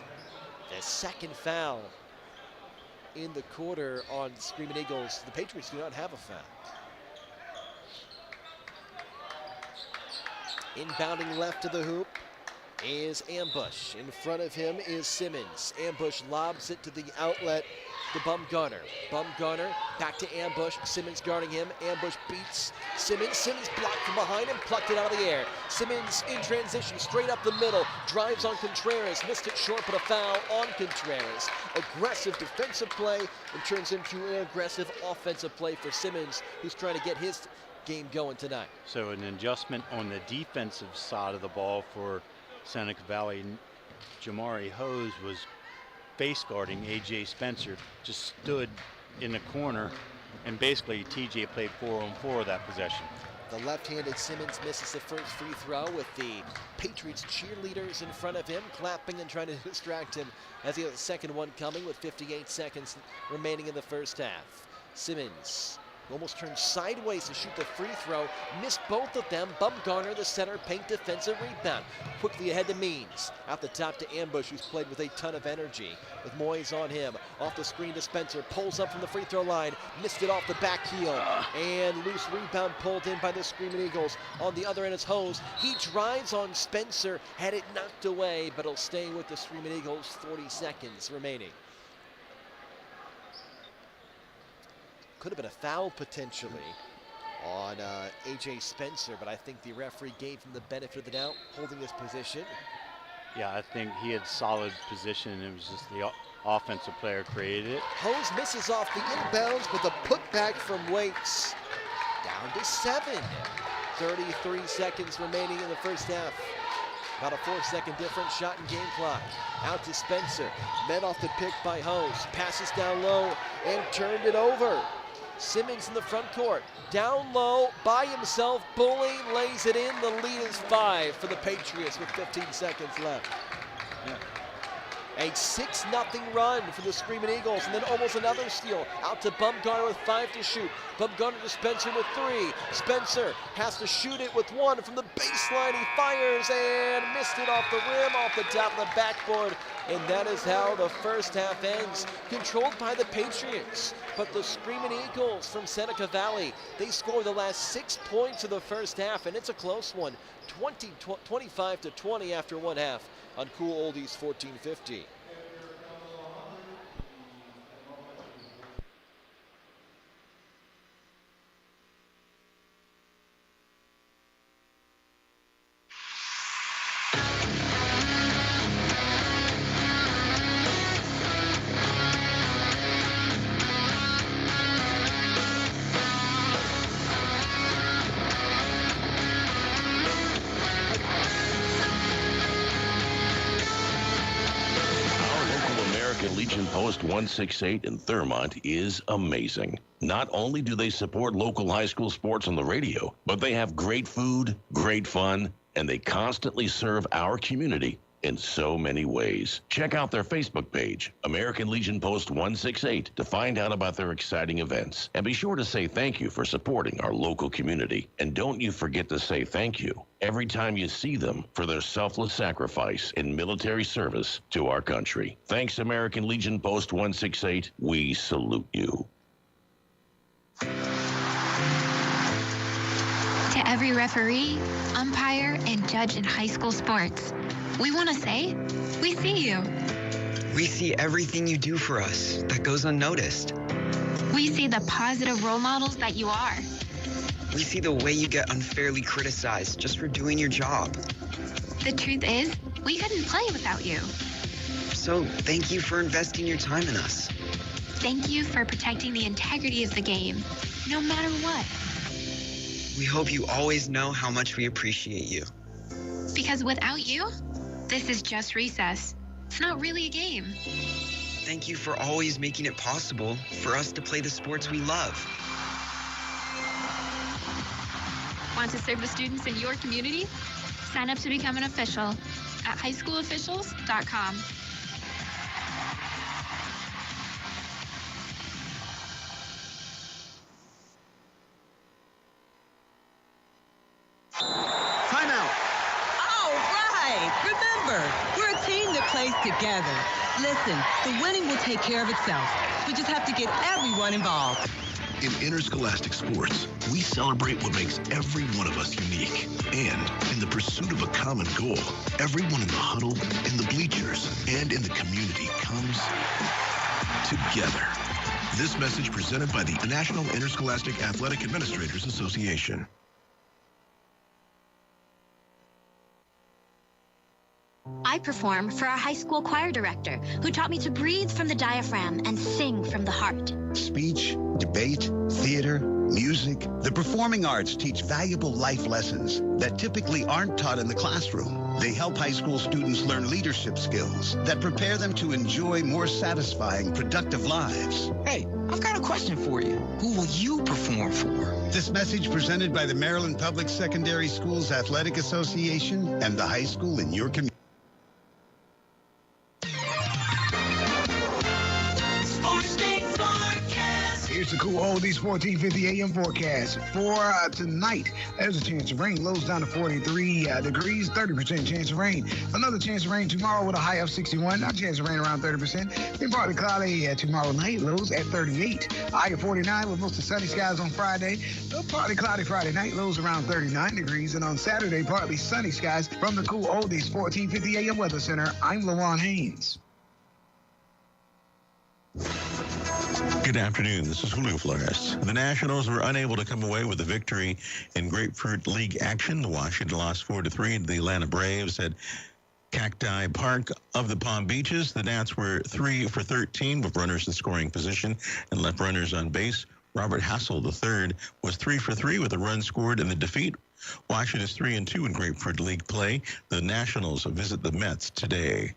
S6: the second foul in the quarter on Screaming Eagles. The Patriots do not have a foul. Inbounding left to the hoop is Ambush. In front of him is Simmons. Ambush lobs it to the outlet to Bumgarner. Bumgarner back to Ambush. Simmons guarding him. Ambush beats Simmons. Simmons blocked from behind him, plucked it out of the air. Simmons in transition, straight up the middle. Drives on Contreras. Missed it short, but a foul on Contreras. Aggressive defensive play and turns into an aggressive offensive play for Simmons, who's trying to get his game going tonight.
S3: So an adjustment on the defensive side of the ball for Seneca Valley. Jamari Hose was face guarding AJ Spencer, just stood in the corner, and basically TJ played 4-on-4 that possession.
S6: The left-handed Simmons misses the first free throw with the Patriots cheerleaders in front of him, clapping and trying to distract him as he has the second one coming with 58 seconds remaining in the first half. Simmons almost turned sideways to shoot the free throw, missed both of them. Bumgarner, the center, paint defensive rebound. Quickly ahead to Means, out the top to Ambush, who's played with a ton of energy. With Moyes on him, off the screen to Spencer, pulls up from the free throw line, missed it off the back heel, and loose rebound pulled in by the Screaming Eagles. On the other end is Hose. He drives on Spencer, had it knocked away, but it'll stay with the Screaming Eagles. 40 seconds remaining. Could have been a foul potentially on A.J. Spencer, but I think the referee gave him the benefit of the doubt, holding his position.
S3: Yeah, I think he had solid position, and it was just the offensive player created it.
S6: Hose misses off the inbounds, but the putback from Waits. Down to 7. 33 seconds remaining in the first half. About a 4-second difference, shot and game clock. Out to Spencer, met off the pick by Hose. Passes down low and turned it over. Simmons in the front court, down low by himself. Bully lays it in. The lead is 5 for the Patriots with 15 seconds left. A 6-0 run for the Screaming Eagles, and then almost another steal. Out to Bumgarner with 5 to shoot. Bumgarner to Spencer with 3. Spencer has to shoot it with 1 from the baseline. He fires and missed it off the rim, off the top of the backboard. And that is how the first half ends, controlled by the Patriots. But the Screaming Eagles from Seneca Valley, they score the last 6 points of the first half, and it's a close one. 25-20 after one half on Cool Oldies 1450.
S1: Legion Post 168 in Thurmont is amazing. Not only do they support local high school sports on the radio, but they have great food, great fun, and they constantly serve our community in so many ways. Check out their Facebook page, American Legion Post 168, to find out about their exciting events. And be sure to say thank you for supporting our local community. And don't you forget to say thank you every time you see them for their selfless sacrifice in military service to our country. Thanks, American Legion Post 168. We salute you.
S7: To every referee, umpire, and judge in high school sports, we want to say, we see you.
S8: We see everything you do for us that goes unnoticed.
S7: We see the positive role models that you are.
S8: We see the way you get unfairly criticized just for doing your job.
S7: The truth is, we couldn't play without you.
S8: So thank you for investing your time in us.
S7: Thank you for protecting the integrity of the game, no matter what.
S8: We hope you always know how much we appreciate you.
S7: Because without you, this is just recess. It's not really a game.
S8: Thank you for always making it possible for us to play the sports we love.
S7: Want to serve the students in your community? Sign up to become an official at highschoolofficials.com.
S9: We're a team that plays together. Listen, the winning will take care of itself. We just have to get everyone involved.
S10: In interscholastic sports, we celebrate what makes every one of us unique. And in the pursuit of a common goal, everyone in the huddle, in the bleachers, and in the community comes together. This message presented by the National Interscholastic Athletic Administrators Association.
S11: I perform for our high school choir director, who taught me to breathe from the diaphragm and sing from the heart.
S12: Speech, debate, theater, music. The performing arts teach valuable life lessons that typically aren't taught in the classroom. They help high school students learn leadership skills that prepare them to enjoy more satisfying, productive lives.
S8: Hey, I've got a question for you. Who will you perform for?
S12: This message presented by the Maryland Public Secondary Schools Athletic Association and the high school in your community.
S13: Here's the Cool Oldies 1450 AM forecast. For tonight, there's a chance of rain. Lows down to 43 degrees, 30% chance of rain. Another chance of rain tomorrow with a high of 61. Not a chance of rain around 30%. Then partly cloudy tomorrow night. Lows at 38. High of 49 with mostly sunny skies on Friday. Partly cloudy Friday night. Lows around 39 degrees. And on Saturday, partly sunny skies. From the Cool Oldies 1450 AM Weather Center, I'm LaJuan Haynes.
S14: Good afternoon. This is Julio Flores. The Nationals were unable to come away with a victory in Grapefruit League action. The Washington lost 4-3 to the Atlanta Braves at Cacti Park of the Palm Beaches. The Nats were 3 for 13 with runners in scoring position and left runners on base. Robert Hassel III was 3 for 3 with a run scored in the defeat. Washington is 3-2 in Grapefruit League play. The Nationals visit the Mets today.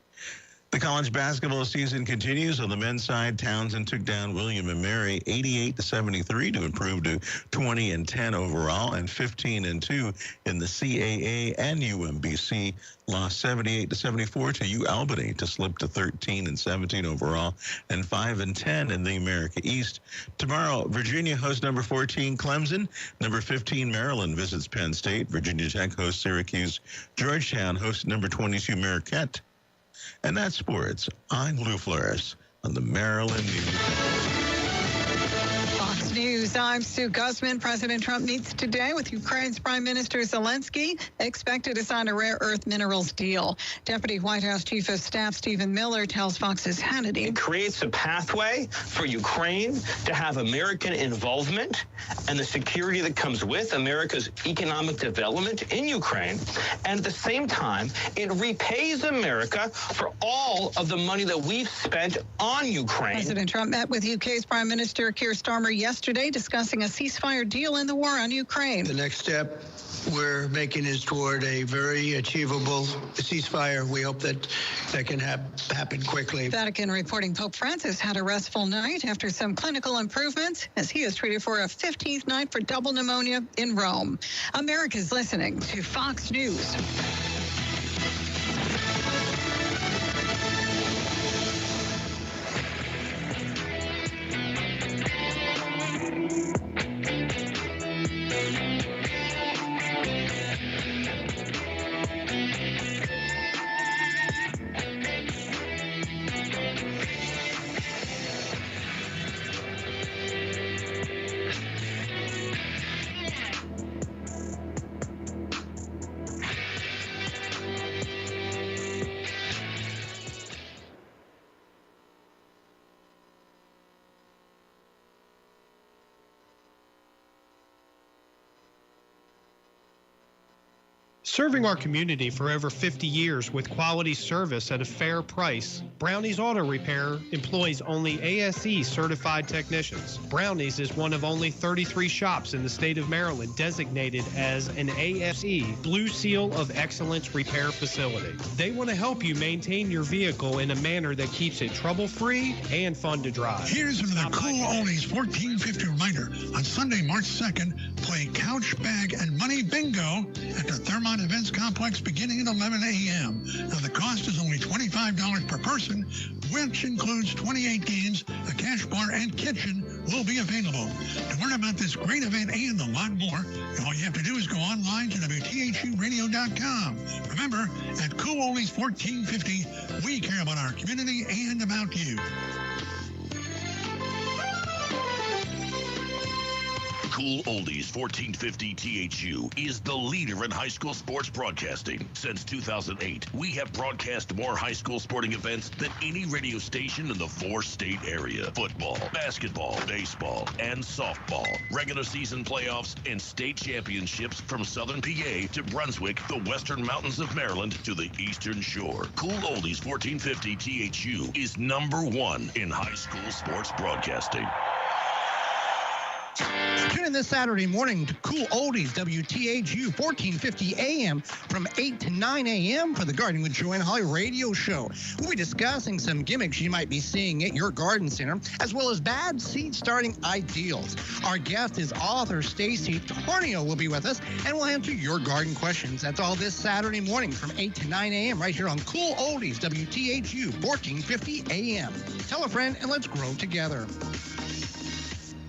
S14: The college basketball season continues. On the men's side, Townsend took down William & Mary 88-73 to improve to 20-10 overall and 15-2 in the CAA, and UMBC lost 78-74 to U Albany to slip to 13-17 overall and 5-10 in the America East. Tomorrow, Virginia hosts number 14 Clemson. Number 15 Maryland visits Penn State. Virginia Tech hosts Syracuse. Georgetown hosts number 22 Marquette. And that's sports. I'm Lou Flores on the Maryland News.
S15: Fox News, I'm Sue Guzman. President Trump meets today with Ukraine's Prime Minister Zelensky, expected to sign a rare earth minerals deal. Deputy White House Chief of Staff Stephen Miller tells Fox's Hannity.
S16: It creates a pathway for Ukraine to have American involvement and the security that comes with America's economic development in Ukraine. And at the same time, it repays America for all of the money that we've spent on Ukraine.
S15: President Trump met with UK's Prime Minister Keir Starmer yesterday, discussing a ceasefire deal in the war on Ukraine.
S17: The next step we're making is toward a very achievable ceasefire. We hope that can happen quickly.
S15: Vatican reporting Pope Francis had a restful night after some clinical improvements as he is treated for a 15th night for double pneumonia in Rome. America's listening to Fox News.
S18: Serving our community for over 50 years with quality service at a fair price, Brownie's Auto Repair employs only ASE certified technicians. Brownie's is one of only 33 shops in the state of Maryland designated as an ASE Blue Seal of Excellence repair facility. They want to help you maintain your vehicle in a manner that keeps it trouble-free and fun to drive.
S19: Here's another cool oldies 1450 reminder. On Sunday, March 2nd, play Couch, Bag, and Money Bingo at the Thermont Events Complex beginning at 11 a.m. Now, the cost is only $25 per person, which includes 28 games, a cash bar, and kitchen will be available. To learn about this great event and a lot more, all you have to do is go online to WTHUradio.com. Remember, at Cool Oldies 1450, we care about our community and about you.
S1: Cool Oldies 1450 THU is the leader in high school sports broadcasting. Since 2008, we have broadcast more high school sporting events than any radio station in the 4-state area. Football, basketball, baseball, and softball. Regular season playoffs and state championships from Southern PA to Brunswick, the Western Mountains of Maryland to the Eastern Shore. Cool Oldies 1450 THU is #1 in high school sports broadcasting.
S20: Tune in this Saturday morning to Cool Oldies, WTHU 1450 AM from 8 to 9 a.m. for the Gardening with Joanne Holly radio show. We'll be discussing some gimmicks you might be seeing at your garden center, as well as bad seed starting ideals. Our guest is author Stacy Tornio will be with us, and we'll answer your garden questions. That's all this Saturday morning from 8 to 9 a.m. right here on Cool Oldies, WTHU 1450 AM. Tell a friend and let's grow together.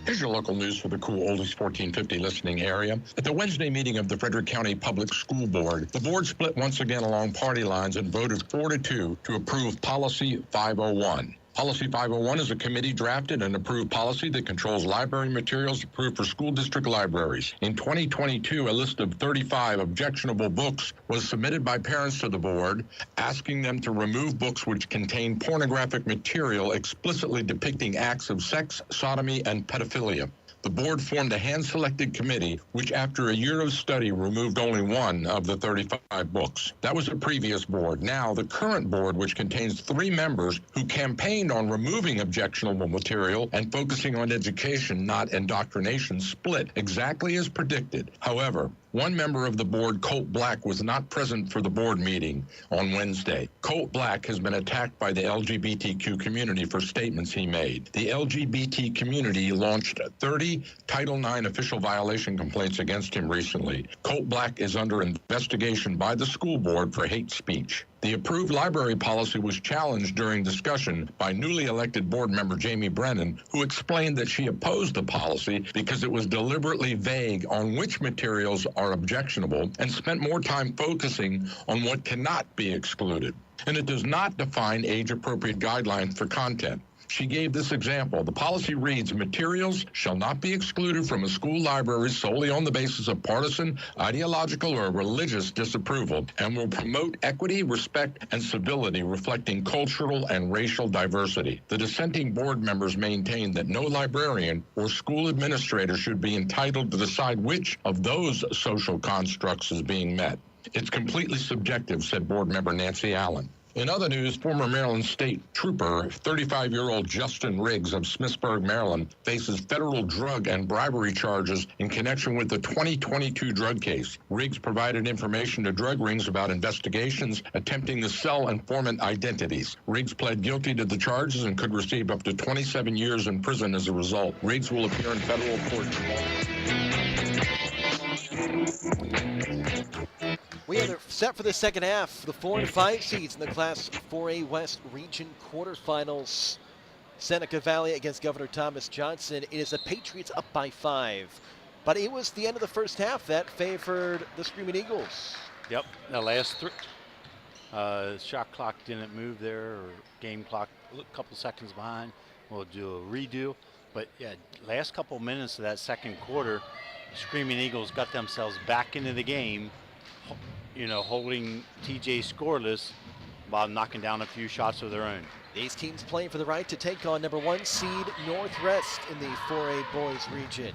S21: Here's your local news for the Cool Oldies 1450 listening area. At the Wednesday meeting of the Frederick County Public School Board, the board split once again along party lines and voted 4-2 to approve Policy 501. Policy 501 is a committee-drafted and approved policy that controls library materials approved for school district libraries. In 2022, a list of 35 objectionable books was submitted by parents to the board, asking them to remove books which contain pornographic material explicitly depicting acts of sex, sodomy, and pedophilia. The board formed a hand-selected committee, which after a year of study removed only one of the 35 books. That was a previous board. Now, the current board, which contains 3 members who campaigned on removing objectionable material and focusing on education, not indoctrination, split exactly as predicted. However, one member of the board, Colt Black, was not present for the board meeting on Wednesday. Colt Black has been attacked by the LGBTQ community for statements he made. The LGBT community launched 30 Title IX official violation complaints against him recently. Colt Black is under investigation by the school board for hate speech. The approved library policy was challenged during discussion by newly elected board member Jamie Brennan, who explained that she opposed the policy because it was deliberately vague on which materials are objectionable and spent more time focusing on what cannot be excluded. And it does not define age-appropriate guidelines for content. She gave this example. The policy reads, materials shall not be excluded from a school library solely on the basis of partisan, ideological, or religious disapproval, and will promote equity, respect, and civility reflecting cultural and racial diversity. The dissenting board members maintain that no librarian or school administrator should be entitled to decide which of those social constructs is being met. It's completely subjective, said board member Nancy Allen. In other news, former Maryland State Trooper, 35-year-old Justin Riggs of Smithsburg, Maryland, faces federal drug and bribery charges in connection with the 2022 drug case. Riggs provided information to drug rings about investigations attempting to sell informant identities. Riggs pled guilty to the charges and could receive up to 27 years in prison as a result. Riggs will appear in federal court tomorrow.
S6: We are set for the second half. The 4 and 5 seeds in the Class 4A West Region quarterfinals. Seneca Valley against Governor Thomas Johnson. It is the Patriots up by 5. But it was the end of the first half that favored the Screaming Eagles.
S3: Yep, the last 3. Shot clock didn't move there, or game clock a couple seconds behind. We'll do a redo. But yeah, last couple minutes of that second quarter, the Screaming Eagles got themselves back into the game, you know, holding TJ scoreless while knocking down a few shots of their own.
S6: These teams playing for the right to take on number 1 seed Northwest in the 4A boys region.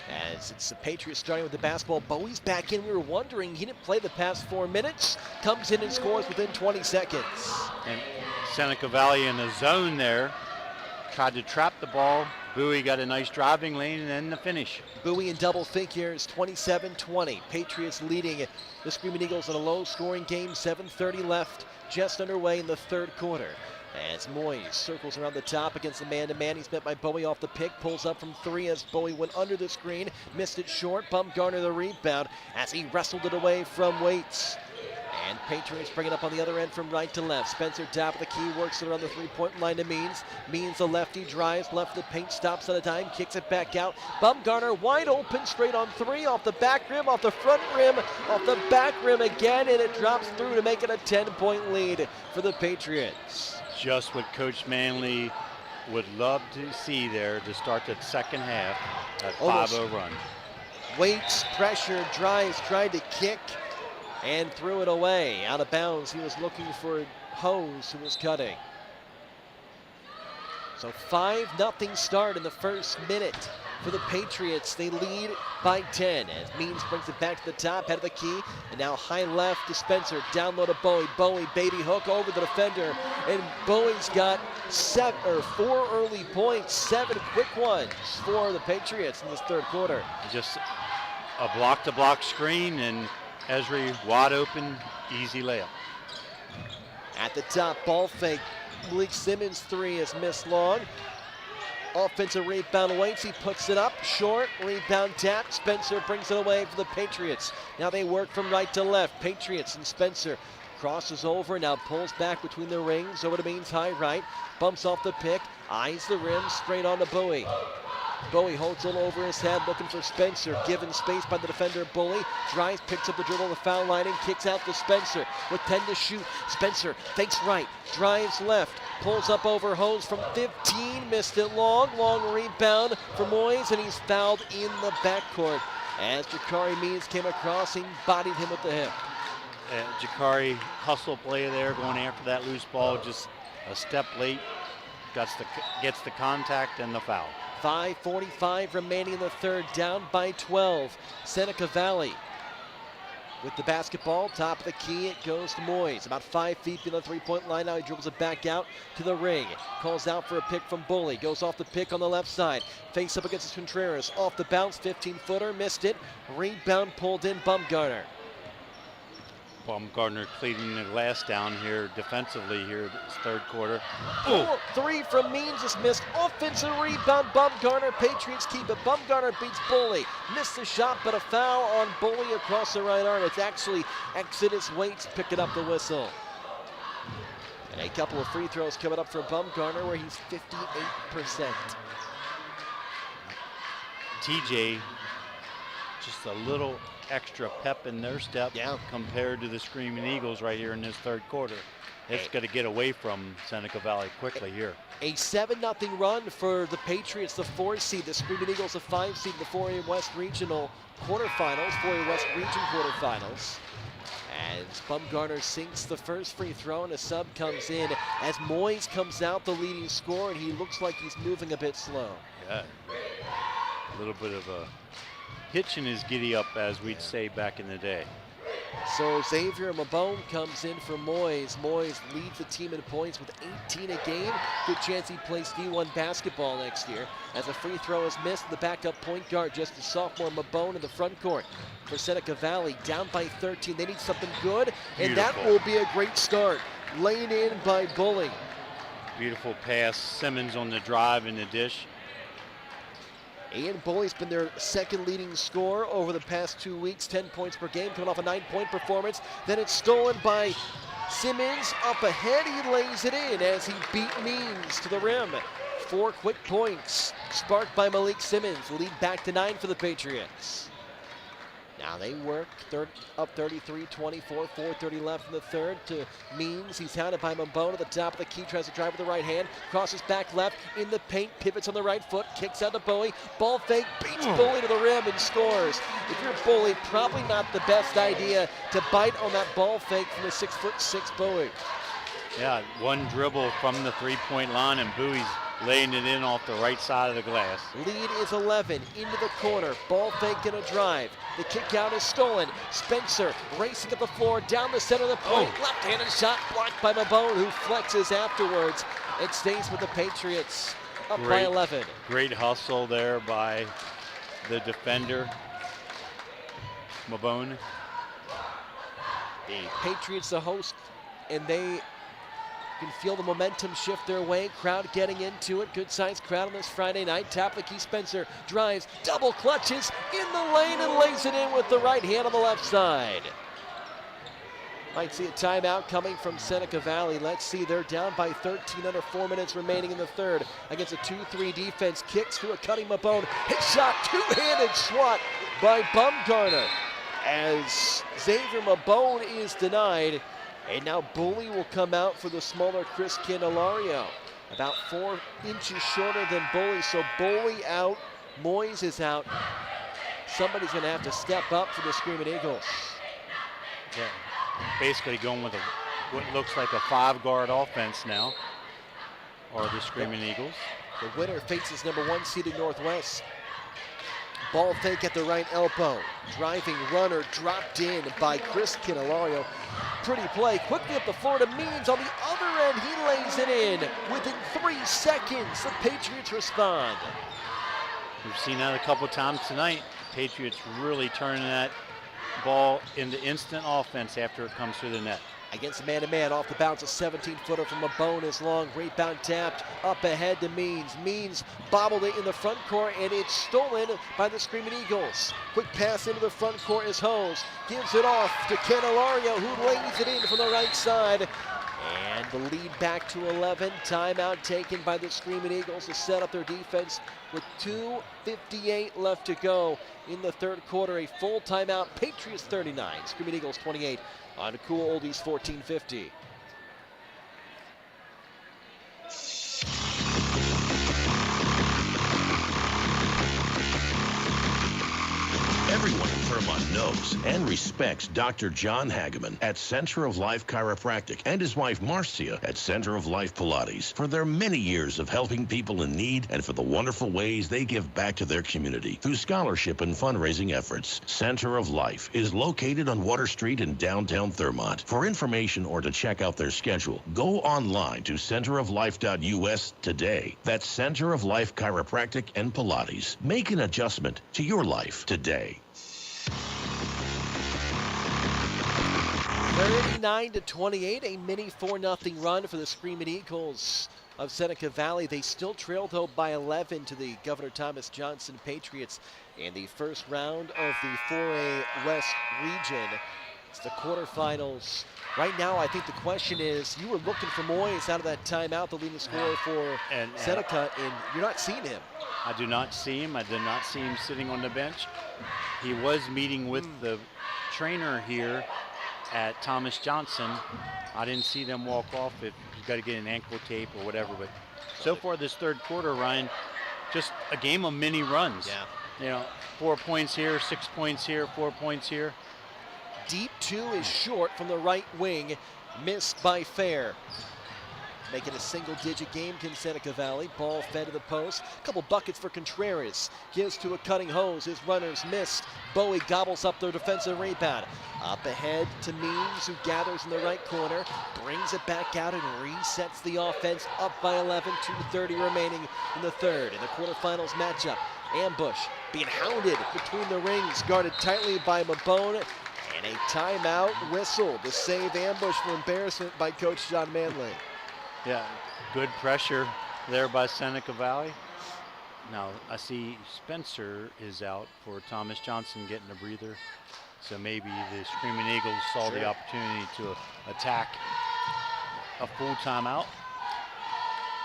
S6: As it's the Patriots starting with the basketball. Bowie's back in. We were wondering, he didn't play the past 4 minutes. Comes in and scores within 20 seconds.
S3: And Seneca Valley in the zone there. Tried to trap the ball. Bowie got a nice driving lane and then the finish.
S6: Bowie in double figures, 27-20. Patriots leading the Screaming Eagles in a low-scoring game. 7:30 left, just underway in the third quarter. As Moyes circles around the top against the man-to-man. He's met by Bowie off the pick. Pulls up from 3 as Bowie went under the screen. Missed it short. Bumgarner the rebound as he wrestled it away from Waits. And Patriots bring it up on the other end from right to left. Spencer top of the key, works it around the three-point line to Means. Means the lefty, drives left the paint, stops at a dime, kicks it back out. Bumgarner wide open, straight on 3, off the back rim, off the front rim, off the back rim again, and it drops through to make it a 10-point lead for the Patriots.
S3: Just what Coach Manley would love to see there to start the second half, that 5-0 run.
S6: Waits, pressure, drives, tried to kick, and threw it away. Out of bounds. He was looking for Hose, who was cutting. So 5-0 start in the first minute for the Patriots. They lead by 10 as Means brings it back to the top, head of the key, and now high left to Spencer. Down low to Bowie. Bowie, baby hook over the defender, and Bowie's got 4 early points, 7 quick ones for the Patriots in this third quarter.
S3: Just a block-to-block screen, and Esri wide open, easy layup.
S6: At the top, ball fake. Malik Simmons 3 is missed long. Offensive rebound Waits, he puts it up, short, rebound tap. Spencer brings it away for the Patriots. Now they work from right to left. Patriots and Spencer crosses over, now pulls back between the rings, over to Means high right, bumps off the pick, eyes the rim, straight on to Bowie. Bowie holds it over his head, looking for Spencer. Given space by the defender, Bully. Drives, picks up the dribble on the foul line and kicks out to Spencer with 10 to shoot. Spencer fakes right, drives left, pulls up over Hose from 15, missed it long rebound for Moyes, and he's fouled in the backcourt as Jakari Means came across and bodied him with the hip.
S3: Jakari hustle play there, going after that loose ball, just a step late, gets the contact and the foul.
S6: 5:45 remaining in the third, down by 12. Seneca Valley with the basketball, top of the key, it goes to Moyes. About 5 feet below the three-point line, now he dribbles it back out to the ring. Calls out for a pick from Bully, goes off the pick on the left side. Face up against Contreras, off the bounce, 15-footer, missed it. Rebound pulled in, Bumgarner.
S3: Bumgarner cleaning the glass down here defensively here this third quarter.
S6: Oh, three from Means is missed. Offensive rebound, Bumgarner. Patriots keep it. Bumgarner beats Bully. Missed the shot, but a foul on Bully across the right arm. It's actually Exodus Waits picking up the whistle. And a couple of free throws coming up for Bumgarner where he's 58%.
S3: TJ, just a little extra pep in their step compared to the Screaming Eagles right here in this third quarter. It's going to get away from Seneca Valley quickly here.
S6: A 7-0 run for the Patriots, the 4 seed. The Screaming Eagles, the 5 seed in the 4A West Regional quarterfinals, 4A West Region quarterfinals. As Bumgarner sinks the first free throw and a sub comes in as Moyes comes out the leading scorer, and he looks like he's moving a bit slow.
S3: Yeah, a little bit of a hitch in his giddy up, as we'd say back in the day.
S6: So Xavier Mabone comes in for Moyes. Moyes leads the team in points with 18 a game. Good chance he plays D1 basketball next year. As a free throw is missed, the backup point guard, just a sophomore, Mabone in the front court for Seneca Valley. Down by 13. They need something good, and that will be a great start. Laid in by Bully.
S3: Beautiful pass. Simmons on the drive and the dish.
S6: Ian Bully's been their second leading scorer over the past 2 weeks, 10 points per game, coming off a 9-point performance. Then it's stolen by Simmons. Up ahead, he lays it in as he beat Means to the rim. 4 quick points, sparked by Malik Simmons. Lead back to 9 for the Patriots. Now they work up 33-24, 4:30 left in the third to Means. He's hounded by Mabone at the top of the key, tries to drive with the right hand, crosses back left in the paint, pivots on the right foot, kicks out to Bowie, ball fake, beats Bully to the rim and scores. If you're Bully, probably not the best idea to bite on that ball fake from the 6'6" Bowie.
S3: Yeah, one dribble from the three-point line and Bowie's laying it in off the right side of the glass.
S6: Lead is 11, into the corner, ball fake and a drive. The kick out is stolen. Spencer racing up the floor, down the center of the point. Left-handed shot blocked by Mabone, who flexes afterwards. It stays with the Patriots, up by 11.
S3: Great hustle there by the defender, Mabone.
S6: The Patriots, the host, and they can feel the momentum shift their way. Crowd getting into it. Good sized crowd on this Friday night. Top of the key, Spencer drives, double clutches in the lane and lays it in with the right hand on the left side. Might see a timeout coming from Seneca Valley. Let's see, they're down by 13 under 4 minutes remaining in the third against a 2-3 defense. Kicks to a cutting Mabone. Hit shot, two-handed swat by Bumgarner as Xavier Mabone is denied. And now Bully will come out for the smaller Chris Candelario. About 4 inches shorter than Bully, so Bully out, Moyes is out. Somebody's gonna have to step up for the Screaming Eagles.
S3: Yeah, basically going with what looks like a 5-guard offense now, or the Screaming Eagles.
S6: The winner faces number 1 seeded Northwest. Ball fake at the right elbow. Driving runner dropped in by Chris Candelario. Pretty play, quickly up the floor to Means. On the other end, he lays it in. Within 3 seconds, the Patriots respond.
S3: We've seen that a couple times tonight. Patriots really turning that ball into instant offense after it comes through the net.
S6: Against man-to-man, off the bounce, a 17-footer from Mabone is long. Rebound tapped up ahead to Means. Means bobbled it in the front court, and it's stolen by the Screaming Eagles. Quick pass into the front court is Hose. Gives it off to Candelario, who lays it in from the right side. And the lead back to 11. Timeout taken by the Screaming Eagles to set up their defense with 2:58 left to go in the third quarter. A full timeout. Patriots 39, Screaming Eagles 28 on Cool Oldies 1450.
S1: Everyone in Vermont knows and respects Dr. John Hageman at Center of Life Chiropractic and his wife Marcia at Center of Life Pilates for their many years of helping people in need and for the wonderful ways they give back to their community through scholarship and fundraising efforts. Center of Life is located on Water Street in downtown Vermont. For information or to check out their schedule, go online to centeroflife.us today. That's Center of Life Chiropractic and Pilates. Make an adjustment to your life today.
S6: 39-28, a mini 4-0 run for the Screaming Eagles of Seneca Valley. They still trail, though, by 11 to the Governor Thomas Johnson Patriots in the first round of the 4A West region. It's the quarterfinals. Right now, I think the question is, you were looking for Moyes out of that timeout, the leading scorer for Seneca, and you're not seeing him.
S3: I do not see him. I did not see him sitting on the bench. He was meeting with the trainer here at Thomas Johnson. I didn't see them walk off. If you've got to get an ankle tape or whatever, but so far this third quarter, Ryan, just a game of mini runs.
S6: Yeah.
S3: You know, 4 points here, 6 points here, 4 points here.
S6: Deep two is short from the right wing, missed by Fair. Make it a single-digit game, can Seneca Valley. Ball fed to the post. Couple buckets for Contreras. Gives to a cutting hose. His runners missed. Bowie gobbles up their defensive rebound. Up ahead to Means, who gathers in the right corner. Brings it back out and resets the offense. Up by 11, 2:30 remaining in the third. In the quarterfinals matchup, Ambush being hounded between the rings. Guarded tightly by Mabone. And a timeout whistle to save Ambush from embarrassment by Coach John Manley.
S3: Yeah, good pressure there by Seneca Valley. Now, I see Spencer is out for Thomas Johnson getting a breather. So maybe the Screaming Eagles saw the opportunity to attack a full timeout.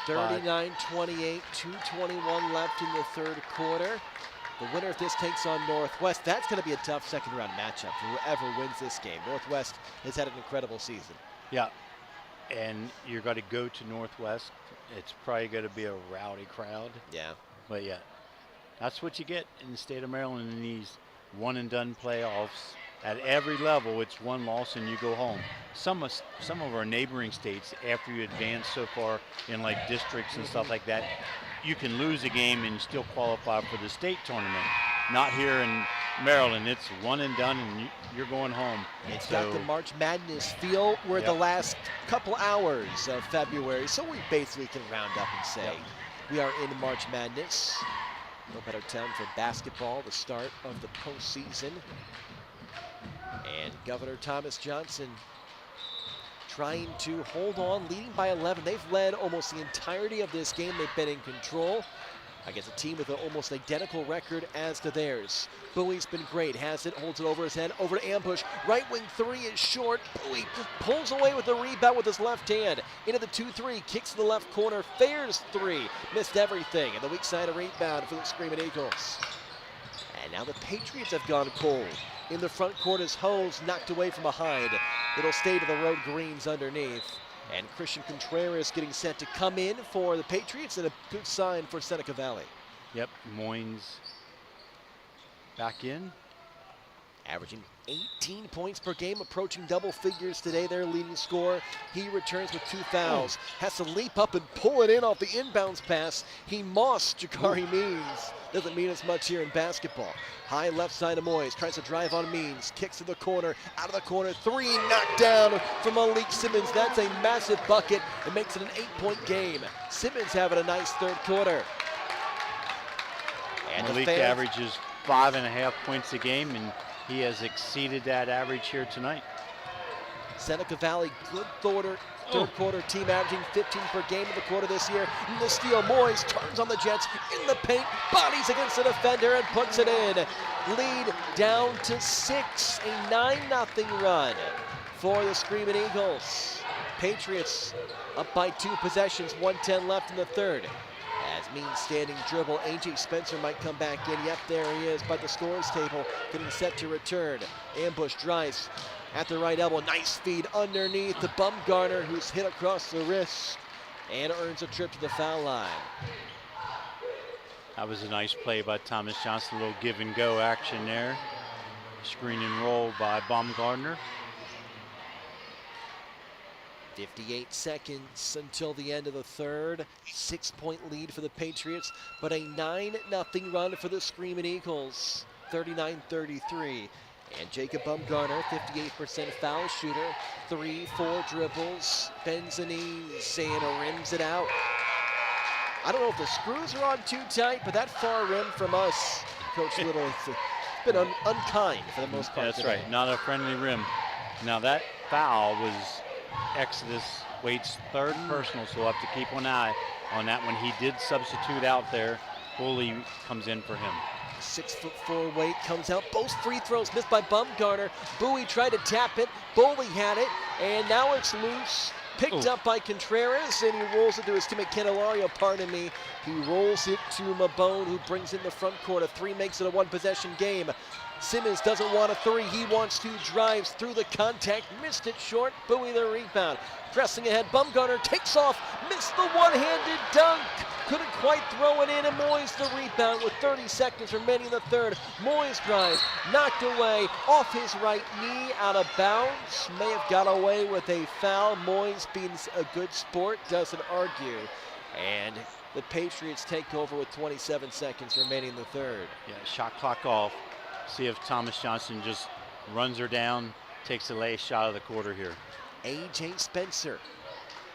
S6: 39-28, 2:21 left in the third quarter. The winner of this takes on Northwest. That's going to be a tough second round matchup for whoever wins this game. Northwest has had an incredible season.
S3: Yeah. And you're going to go to Northwest. It's probably going to be a rowdy crowd.
S6: Yeah.
S3: But yeah, that's what you get in the state of Maryland in these one-and-done playoffs. At every level, it's one loss and you go home. Some of our neighboring states, after you advance so far in like districts and stuff like that, you can lose a game and still qualify for the state tournament. Not here in Maryland. It's one and done and you're going home.
S6: It's got the March Madness feel. We're the last couple hours of February, so we basically can round up and say we are in March Madness. No better time for basketball, the start of the postseason. And Governor Thomas Johnson trying to hold on, leading by 11. They've led almost the entirety of this game. They've been in control against a team with an almost identical record as to theirs. Bowie's been great, has it, holds it over his head, over to Ambush. Right wing three is short. Bowie pulls away with the rebound with his left hand. Into the 2-3, kicks to the left corner, Fair's three. Missed everything, and the weak side of rebound for the Screaming Eagles. And now the Patriots have gone cold. In the front court is Hose, knocked away from behind. It'll stay to the road greens underneath. And Christian Contreras getting set to come in for the Patriots, and a good sign for Seneca Valley.
S3: Yep, Moynes back in.
S6: Averaging 18 points per game, approaching double figures today, their leading scorer. He returns with 2 fouls. Has to leap up and pull it in off the inbounds pass. He mossed Jakari Means. Doesn't mean as much here in basketball. High left side of Moyes, tries to drive on Means, kicks to the corner, out of the corner, three knocked down from Malik Simmons. That's a massive bucket. It makes it an 8-point game. Simmons having a nice third quarter. And
S3: Malik averages 5.5 points a game, and he has exceeded that average here tonight.
S6: Seneca Valley, good third quarter team, averaging 15 per game in the quarter this year. And the steal, Moyes turns on the Jets in the paint, bodies against the defender and puts it in. Lead down to 6, a 9-0 run for the Screaming Eagles. Patriots up by 2 possessions, 1:10 left in the third. As mean standing dribble, A.J. Spencer might come back in. Yep, there he is by the scores table, getting set to return. Ambush drives at the right elbow. Nice feed underneath the Bumgarner, who's hit across the wrist and earns a trip to the foul line.
S3: That was a nice play by Thomas Johnson. A little give and go action there. Screen and roll by Baumgartner.
S6: 58 seconds until the end of the third. 6-point lead for the Patriots, but a 9-0 run for the Screamin' Eagles. 39-33. And Jacob Baumgartner, 58% foul shooter. 3-4 dribbles, bends the knees and rims it out. I don't know if the screws are on too tight, but that far rim from us, Coach Little, it's been unkind for the most part.
S3: That's
S6: today.
S3: right, not a friendly rim. Now that foul was Exodus Wade's third personal, so we'll have to keep an eye on that when he did substitute out there. Bully comes in for him.
S6: 6'4" Wade comes out. Both free throws missed by Baumgartner. Bowie tried to tap it. Bully had it, and now it's loose. Picked up by Contreras, and he rolls it to his teammate Candelario, pardon me. He rolls it to Mabone, who brings in the front court. A 3 makes it a 1-possession game. Simmons doesn't want a 3. He wants 2, drives through the contact, missed it short. Bowie the rebound. Pressing ahead, Baumgartner takes off, missed the one-handed dunk. Couldn't quite throw it in, and Moyes the rebound with 30 seconds remaining in the third. Moyes drives, knocked away, off his right knee, out of bounds. May have got away with a foul. Moyes, being a good sport, doesn't argue. And the Patriots take over with 27 seconds remaining in the third.
S3: Yeah, shot clock off. See if Thomas Johnson just runs her down, takes the last shot of the quarter here.
S6: A.J. Spencer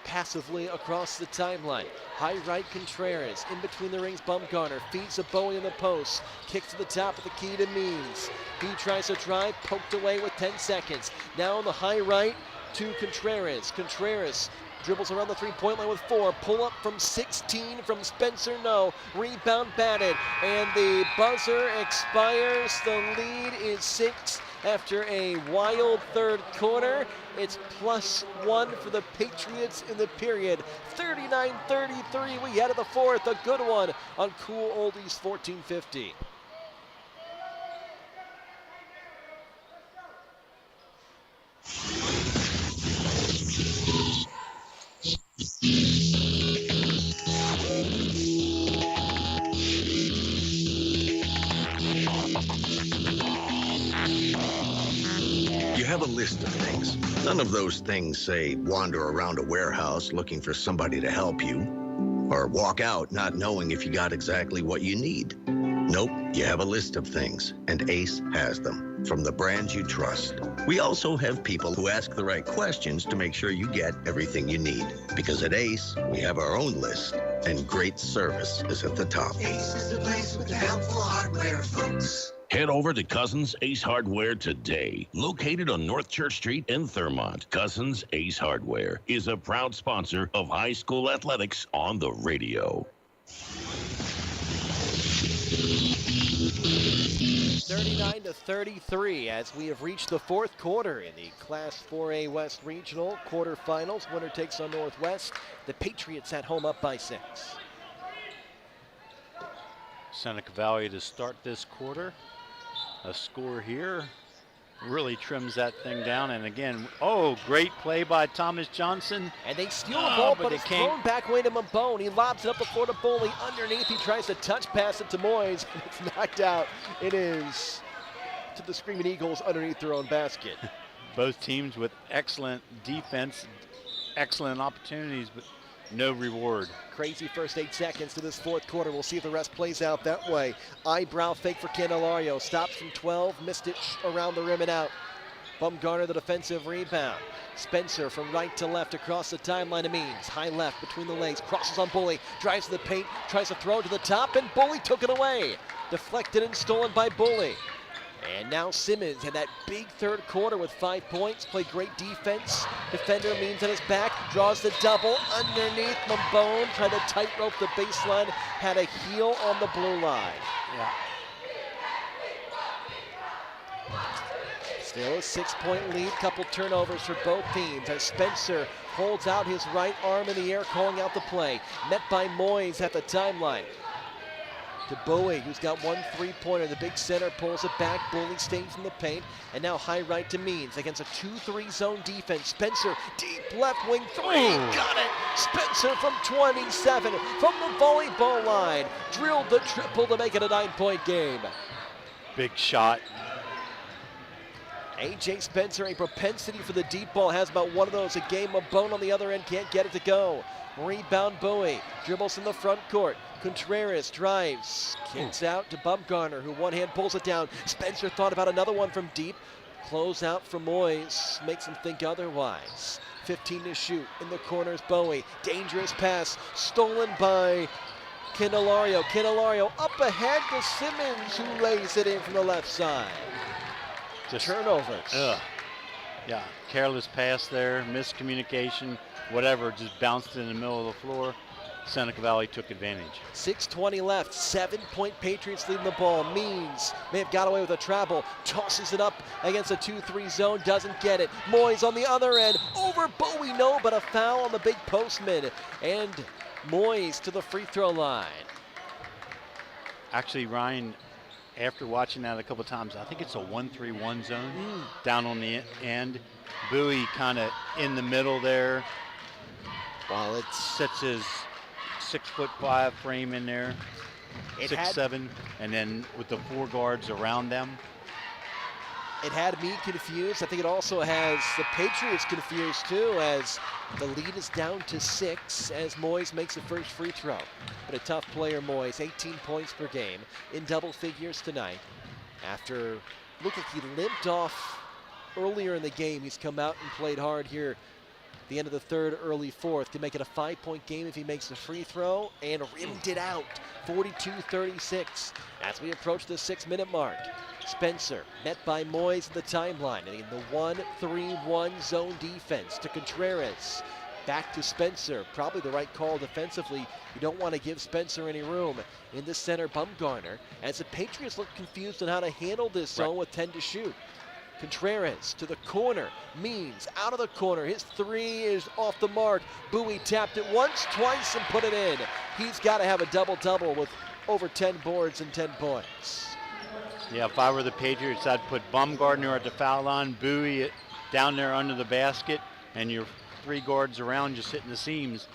S6: passively across the timeline. High right Contreras, in between the rings Baumgartner, feeds a Bowie in the post, kicks to the top of the key to Means. He tries to drive, poked away with 10 seconds. Now on the high right to Contreras. Contreras dribbles around the 3-point line with 4. Pull up from 16 from Spencer, no. Rebound batted, and the buzzer expires. The lead is 6 after a wild third quarter. It's +1 for the Patriots in the period. 39-33, we head to the fourth. A good one on Cool Oldies 1450.
S12: You have a list of things. None of those things say wander around a warehouse looking for somebody to help you, or walk out not knowing if you got exactly what you need. Nope, you have a list of things, and Ace has them, from the brands you trust. We also have people who ask the right questions to make sure you get everything you need. Because at Ace, we have our own list, and great service is at the top.
S2: Ace is the place with the helpful hardware, folks.
S1: Head over to Cousins Ace Hardware today. Located on North Church Street in Thurmont, Cousins Ace Hardware is a proud sponsor of high school athletics on the radio.
S6: 39-33 as we have reached the fourth quarter in the Class 4A West Regional quarterfinals. Winner takes on Northwest. The Patriots at home up by 6.
S3: Seneca Valley to start this quarter. A score here really trims that thing down. And again, great play by Thomas Johnson.
S6: And they steal the ball, but it's thrown back away to Mabone. He lobs it up before the Bully. Underneath, he tries to touch pass it to Moyes, and it's knocked out. It is to the Screaming Eagles underneath their own basket.
S3: Both teams with excellent defense, excellent opportunities, but no reward.
S6: Crazy first 8 seconds to this fourth quarter. We'll see if the rest plays out that way. Eyebrow fake for Candelario. Stops from 12. Missed it around the rim and out. Baumgartner the defensive rebound. Spencer from right to left across the timeline of Means. High left between the legs. Crosses on Bully. Drives to the paint. Tries to throw it to the top, and Bully took it away. Deflected and stolen by Bully. And now Simmons had that big third quarter with 5 points, played great defense. Defender Means on his back, draws the double underneath Mabone, tried to tightrope the baseline, had a heel on the blue line.
S3: Yeah.
S6: Still a 6-point lead, couple turnovers for both teams as Spencer holds out his right arm in the air, calling out the play. Met by Moyes at the timeline. To Bowie, who's got one three-pointer. The big center pulls it back. Bully stays in the paint. And now high right to Means against a 2-3 zone defense. Spencer, deep left wing three. Got it! Spencer from 27 from the volleyball line. Drilled the triple to make it a 9-point game.
S3: Big shot.
S6: A.J. Spencer, a propensity for the deep ball. Has about one of those a game. Of Bone on the other end can't get it to go. Rebound Bowie. Dribbles in the front court. Contreras drives, kicks out to Bumgarner, who one hand pulls it down. Spencer thought about another one from deep. Close out from Moyes, makes him think otherwise. 15 to shoot, in the corners Bowie. Dangerous pass, stolen by Candelario. Candelario up ahead to Simmons, who lays it in from the left side.
S3: Just
S6: turnovers.
S3: Yeah, careless pass there, miscommunication, whatever, just bounced in the middle of the floor. Seneca Valley took advantage.
S6: 6:20 left, 7-point Patriots leading the ball. Means may have got away with a travel, tosses it up against a 2-3 zone, doesn't get it. Moyes on the other end, over Bowie, no, but a foul on the big postman. And Moyes to the free throw line.
S3: Actually, Ryan, after watching that a couple times, I think it's a 1-3-1 zone down on the end. Bowie kind of in the middle there.
S6: While it
S3: sets his 6'5" frame in there, 6'7", and then with the 4 guards around them.
S6: It had me confused. I think it also has the Patriots confused too, as the lead is down to 6 as Moyes makes the first free throw. But a tough player, Moyes, 18 points per game in double figures tonight. After looked like he limped off earlier in the game, he's come out and played hard here. The end of the third, early fourth, to make it a 5-point game if he makes the free throw, and rimmed it out, 42-36. As we approach the 6-minute mark, Spencer met by Moyes at the timeline, and in the 1-3-1 zone defense to Contreras. Back to Spencer, probably the right call defensively. You don't want to give Spencer any room. In the center, Bumgarner, as the Patriots look confused on how to handle this zone with 10 to shoot. Contreras to the corner, Means out of the corner. His three is off the mark. Bowie tapped it once, twice, and put it in. He's got to have a double-double with over 10 boards and 10 points.
S3: Yeah, if I were the Patriots, I'd put Bumgarner at the foul line, Bowie down there under the basket, and your 3 guards around just hitting the seams.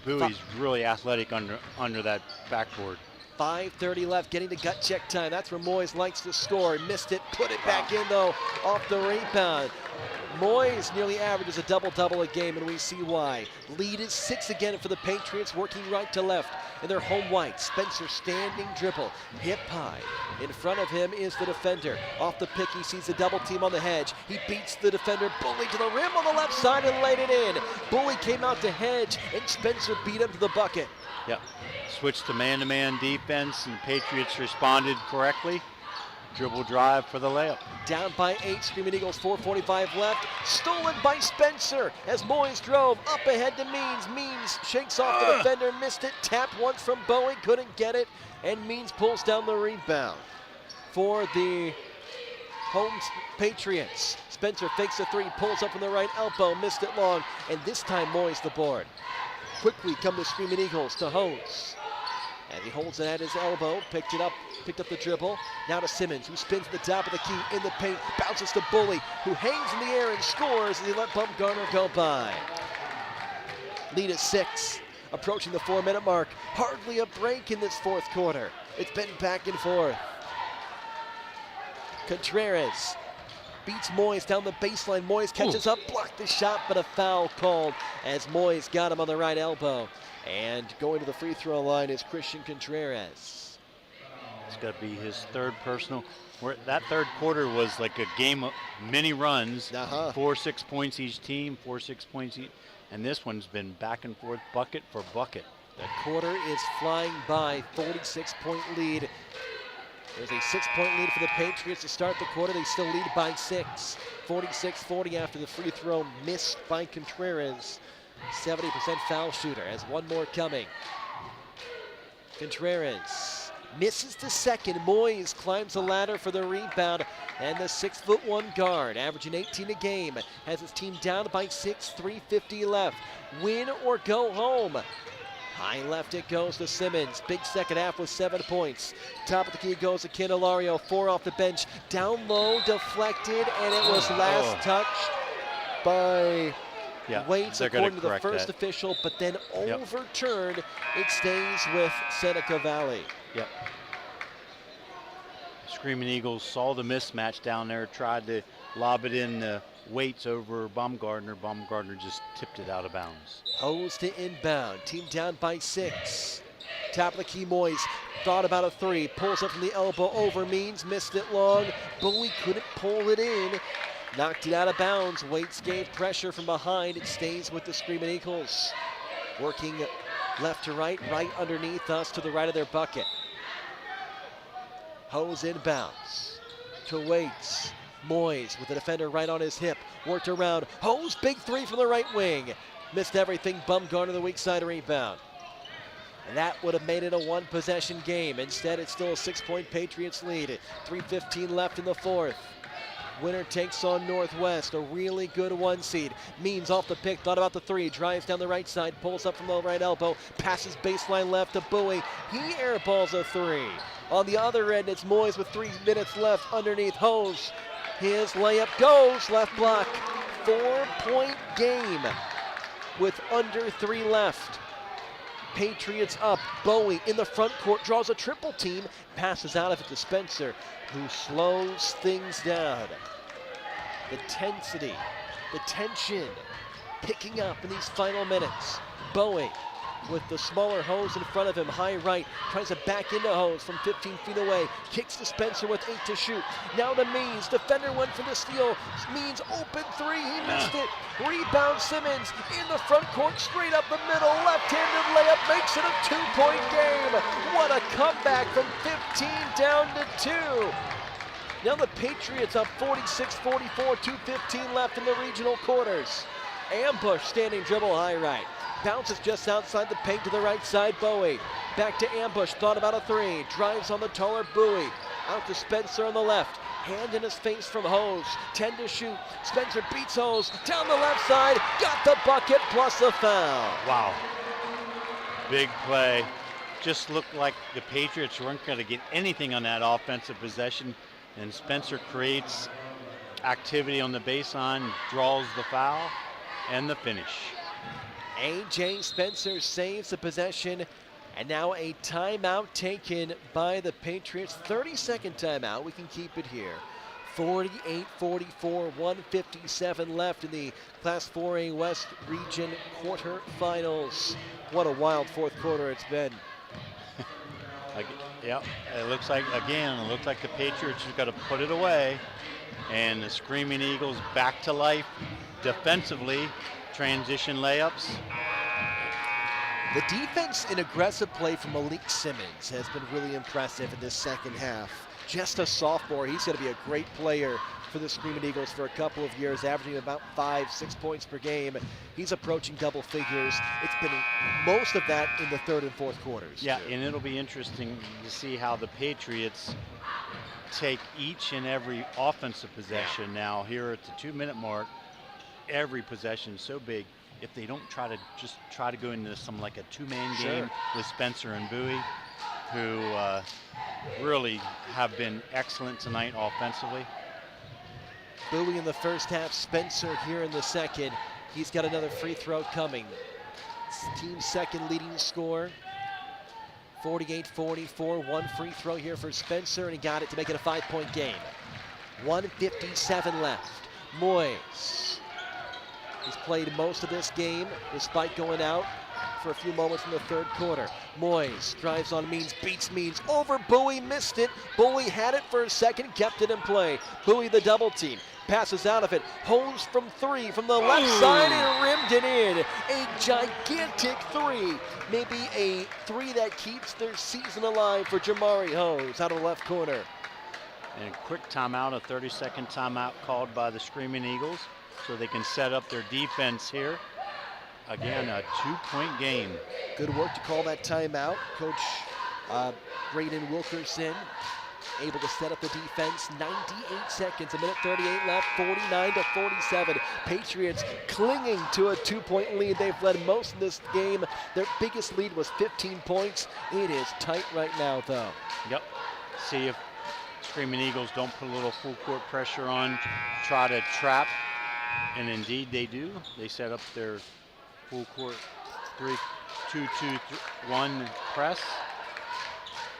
S3: Bowie's really athletic under that backboard.
S6: 5:30 left, getting to gut check time. That's where Moyes likes to score. Missed it, put it back in though, off the rebound. Moyes nearly averages a double-double a game, and we see why. Lead is 6 again for the Patriots, working right to left in their home white. Spencer standing dribble, hip high. In front of him is the defender. Off the pick, he sees the double team on the hedge. He beats the defender. Bully to the rim on the left side and laid it in. Bully came out to hedge, and Spencer beat him to the bucket.
S3: Yep. Switched to man-to-man defense, and the Patriots responded correctly. Dribble drive for the layup.
S6: Down by 8, Screaming Eagles, 4:45 left. Stolen by Spencer as Moyes drove up ahead to Means. Means shakes off the defender, missed it. Tapped once from Bowie, couldn't get it. And Means pulls down the rebound for the home Patriots. Spencer fakes a 3, pulls up from the right elbow, missed it long. And this time Moyes the board. Quickly come the Screaming Eagles to Hose. And he holds it at his elbow, picked up the dribble. Now to Simmons, who spins at the top of the key in the paint, bounces to Bully, who hangs in the air and scores as he let Bumgarner go by. Lead is 6, approaching the 4-minute mark. Hardly a break in this fourth quarter. It's been back and forth. Contreras beats Moyes down the baseline. Moyes catches up, blocked the shot, but a foul called as Moyes got him on the right elbow. And going to the free throw line is Christian Contreras.
S3: It's got to be his 3rd personal. That third quarter was like a game of many runs, 4-6 points each team, 4-6 points each. And this one's been back and forth, bucket for bucket.
S6: The quarter is flying by, 46-point lead. There's a 6-point lead for the Patriots to start the quarter. They still lead by 6. 46-40 after the free throw missed by Contreras. 70% foul shooter, as one more coming. Contreras misses the second. Moyes climbs the ladder for the rebound, and the 6'1" guard, averaging 18 a game, has his team down by 6, 3:50 left. Win or go home. High left it goes to Simmons. Big second half with 7 points. Top of the key goes to Candelario. 4 off the bench. Down low, deflected, and it was last touched by Waits according to the first official, but then overturned. It stays with Seneca Valley.
S3: Yep. Screaming Eagles saw the mismatch down there, tried to lob it in Waits over Baumgartner. Baumgartner just tipped it out of bounds.
S6: Hose to inbound. Team down by 6. Top of the key, Moyes thought about a 3. Pulls up from the elbow over Means. Missed it long. Bowie couldn't pull it in. Knocked it out of bounds. Waits gave pressure from behind. It stays with the Screaming Eagles. Working left to right underneath us to the right of their bucket. Hose inbounds to Waits. Moyes with the defender right on his hip. Worked around. Hose, big 3 from the right wing. Missed everything. Baumgartner the weak side rebound. And that would have made it a 1-possession game. Instead, it's still a 6-point Patriots lead. 3:15 left in the 4th. Winner takes on Northwest, a really good 1 seed. Means off the pick, thought about the 3, drives down the right side, pulls up from the right elbow, passes baseline left to Bowie. He airballs a 3. On the other end, it's Moyes with 3 minutes left underneath Hose. His layup goes, left block. 4-point game with under 3 left. Patriots up. Bowie in the front court, draws a triple team, passes out of it to Spencer, who slows things down. The tensity, the tension picking up in these final minutes. Bowie with the smaller Hose in front of him, high right, tries to back into Hose from 15 feet away, kicks to Spencer with 8 to shoot. Now to Means, defender went for the steal. Means open 3, he missed it. Rebound Simmons in the front court, straight up the middle, left-handed layup makes it a 2-point game. What a comeback from 15 down to 2. Now the Patriots up 46-44, 2:15 left in the regional quarters. Ambush standing dribble high right. Bounces just outside the paint to the right side, Bowie. Back to Ambush, thought about a 3. Drives on the taller Bowie. Out to Spencer on the left. Hand in his face from Hose. 10 to shoot. Spencer beats Hose. Down the left side. Got the bucket plus the foul.
S3: Wow. Big play. Just looked like the Patriots weren't going to get anything on that offensive possession. And Spencer creates activity on the baseline, draws the foul, and the finish.
S6: A.J. Spencer saves the possession, and now a timeout taken by the Patriots. 30-second timeout. We can keep it here. 48-44, 1:57 left in the Class 4A West Region quarterfinals. What a wild 4th quarter it's been.
S3: Yep, it looks like the Patriots have got to put it away, and the Screaming Eagles back to life defensively. Transition layups.
S6: The defense in aggressive play from Malik Simmons has been really impressive in this second half. Just a sophomore, he's going to be a great player for the Screaming Eagles for a couple of years, averaging about 5-6 points per game. He's approaching double figures. It's been most of that in the 3rd and 4th quarters.
S3: Yeah, and it'll be interesting to see how the Patriots take each and every offensive possession now here at the 2-minute mark. Every possession is so big. If they don't try to go into some like a 2-man game with Spencer and Bowie, who really have been excellent tonight offensively.
S6: Bowie in the first half, Spencer here in the second. He's got another free throw coming. Team's second leading scorer. 48-44, 1 free throw here for Spencer, and he got it to make it a 5-point game. 1:57 left. Moyes. He's played most of this game despite going out for a few moments in the 3rd quarter. Moyes drives on Means, beats Means, over Bowie, missed it. Bowie had it for a second, kept it in play. Bowie the double team, passes out of it. Hose from 3 from the left side and rimmed it in. A gigantic 3. Maybe a 3 that keeps their season alive for Jamari Hose out of the left corner.
S3: And a quick timeout, a 30-second timeout called by the Screaming Eagles, so they can set up their defense here. Again, a 2-point game.
S6: Good work to call that timeout. Coach Braden Wilkerson able to set up the defense. 98 seconds, a minute 38 left, 49-47. Patriots clinging to a 2-point lead. They've led most of this game. Their biggest lead was 15 points. It is tight right now, though.
S3: Yep. See if Screaming Eagles don't put a little full court pressure on, try to trap, and indeed they do. They set up their full court 3-2-2-1 press.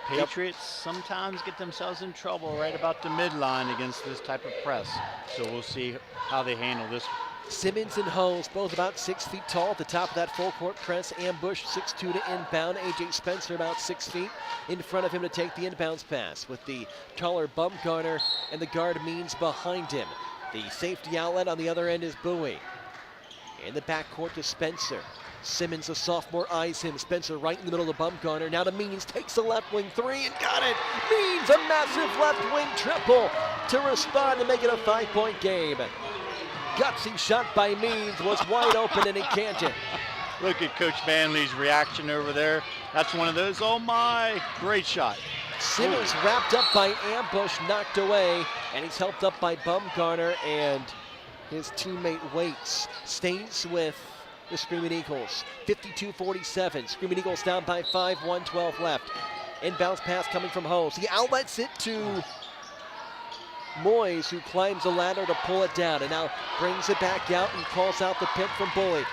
S3: Patriots sometimes get themselves in trouble right about the midline against this type of press. So we'll see how they handle this.
S6: Simmons and Hose, both about 6 feet tall at the top of that full court press. Ambush, 6'2" to inbound. A.J. Spencer about 6 feet in front of him to take the inbounds pass with the taller Bumgarner and the guard Means behind him. The safety outlet on the other end is Bowie. In the backcourt to Spencer. Simmons, a sophomore, eyes him. Spencer right in the middle of the Bumgarner. Now to Means, takes the left wing three and got it. Means, a massive left wing triple to respond to make it a 5-point game. Gutsy shot by Means was wide open and he can't it.
S3: Look at Coach Manley's reaction over there. That's one of those, oh my, great shot.
S6: Simmons wrapped up by Ambush, knocked away, and he's helped up by Bumgarner, and his teammate Waits stays with the Screaming Eagles. 52-47, Screaming Eagles down by 5, 1:12 left. Inbounds pass coming from Hose. He outlets it to Moyes, who climbs a ladder to pull it down, and now brings it back out and calls out the pick from Bowie.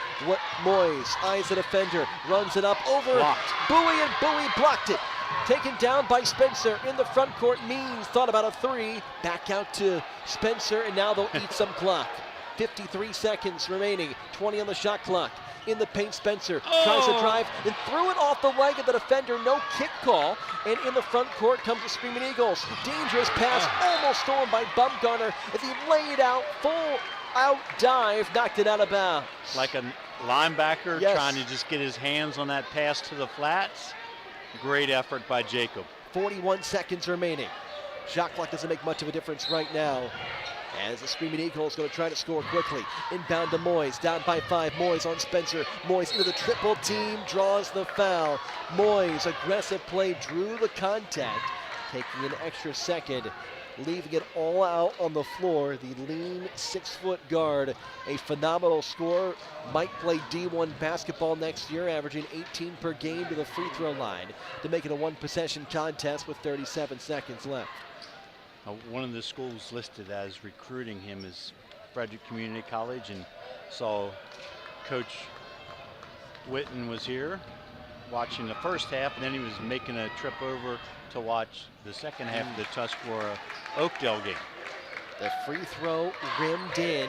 S6: Moyes eyes the defender, runs it up over Bowie, and Bowie blocked it. Taken down by Spencer in the front court. Means thought about a three. Back out to Spencer, and now they'll eat some clock. 53 seconds remaining, 20 on the shot clock. In the paint, Spencer tries to drive and threw it off the leg of the defender. No kick call. And in the front court comes the Screaming Eagles. Dangerous pass, almost stolen by Bumgarner as he laid out, full out dive, knocked it out of bounds.
S3: Like a linebacker trying to just get his hands on that pass to the flats. Great effort by Jacob.
S6: 41 seconds remaining. Shot clock doesn't make much of a difference right now, as the Screaming Eagles going to try to score quickly. Inbound to Moyes, down by 5. Moyes on Spencer. Moyes into the triple team, draws the foul. Moyes, aggressive play, drew the contact, taking an extra second, leaving it all out on the floor. The lean 6-foot guard, a phenomenal scorer, might play D1 basketball next year, averaging 18 per game to the free throw line to make it a one-possession contest with 37 seconds left.
S3: One of the schools listed as recruiting him is Frederick Community College, and saw Coach Witten was here watching the first half, and then he was making a trip over to watch the second half of the Tuscarora Oakdale game.
S6: The free throw rimmed in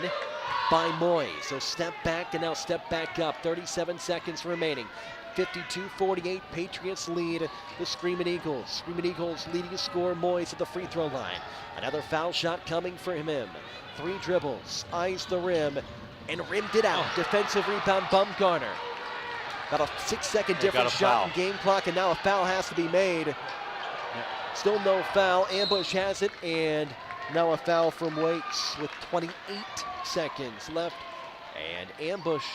S6: by Moyes. So step back and now step back up. 37 seconds remaining. 52-48, Patriots lead the Screaming Eagles. Screaming Eagles leading score, Moyes at the free throw line. Another foul shot coming for him. 3 dribbles, eyes the rim, and rimmed it out. Defensive rebound, Bumgarner. About a 6-second difference shot in game clock, and now a foul has to be made. Still no foul. Ambush has it, and now a foul from Waits with 28 seconds left. And Ambush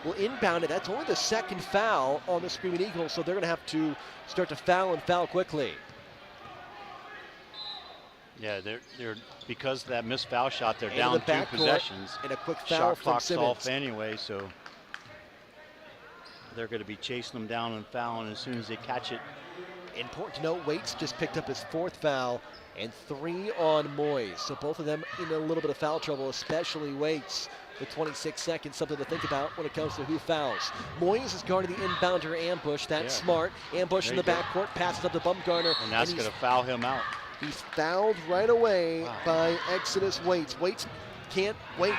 S6: will inbound it. That's only the second foul on the Screaming Eagles, so they're going to have to start to foul and foul quickly.
S3: Yeah, they're because of that missed foul shot, they're down 2 possessions.
S6: And a quick foul
S3: shot
S6: from
S3: clock's
S6: Simmons.
S3: off anyway, so they're going to be chasing them down and fouling as soon as they catch it.
S6: Important to note, Waits just picked up his 4th foul and 3 on Moyes. So both of them in a little bit of foul trouble, especially Waits with 26 seconds, something to think about when it comes to who fouls. Moyes is guarding the inbounder Ambush. That's smart. Ambush in the backcourt, passes up to Bumgarner.
S3: And that's going to foul him out.
S6: He's fouled right away by Exodus Waits. Waits can't wait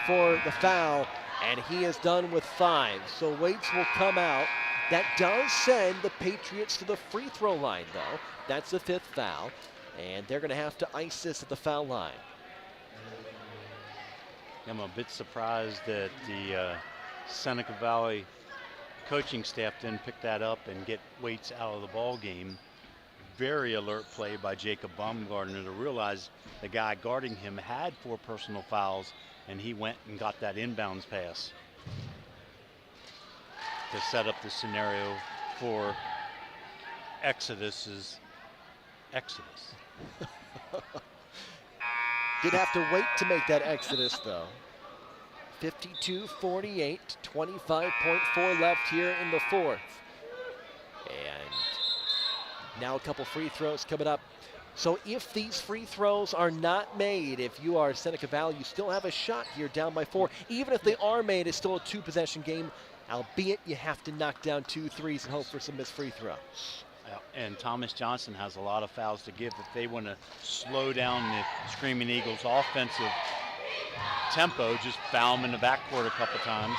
S6: for the foul, and he is done with 5. So Waits will come out. That does send the Patriots to the free throw line, though. That's the 5th foul, and they're going to have to ice this at the foul line.
S3: I'm a bit surprised that the Seneca Valley coaching staff didn't pick that up and get Waits out of the ball game. Very alert play by Jacob Baumgartner to realize the guy guarding him had 4 personal fouls, and he went and got that inbounds pass to set up the scenario for exodus is exodus.
S6: Did have to wait to make that exodus, though. 52-48, 25.4 left here in the fourth. And now a couple free throws coming up. So if these free throws are not made, if you are Seneca Valley, you still have a shot here down by 4. Even if they are made, it's still a 2-possession game, albeit you have to knock down 2 threes and hope for some missed free throws.
S3: And Thomas Johnson has a lot of fouls to give if they want to slow down the Screaming Eagles' offensive tempo. Just foul them in the backcourt a couple times.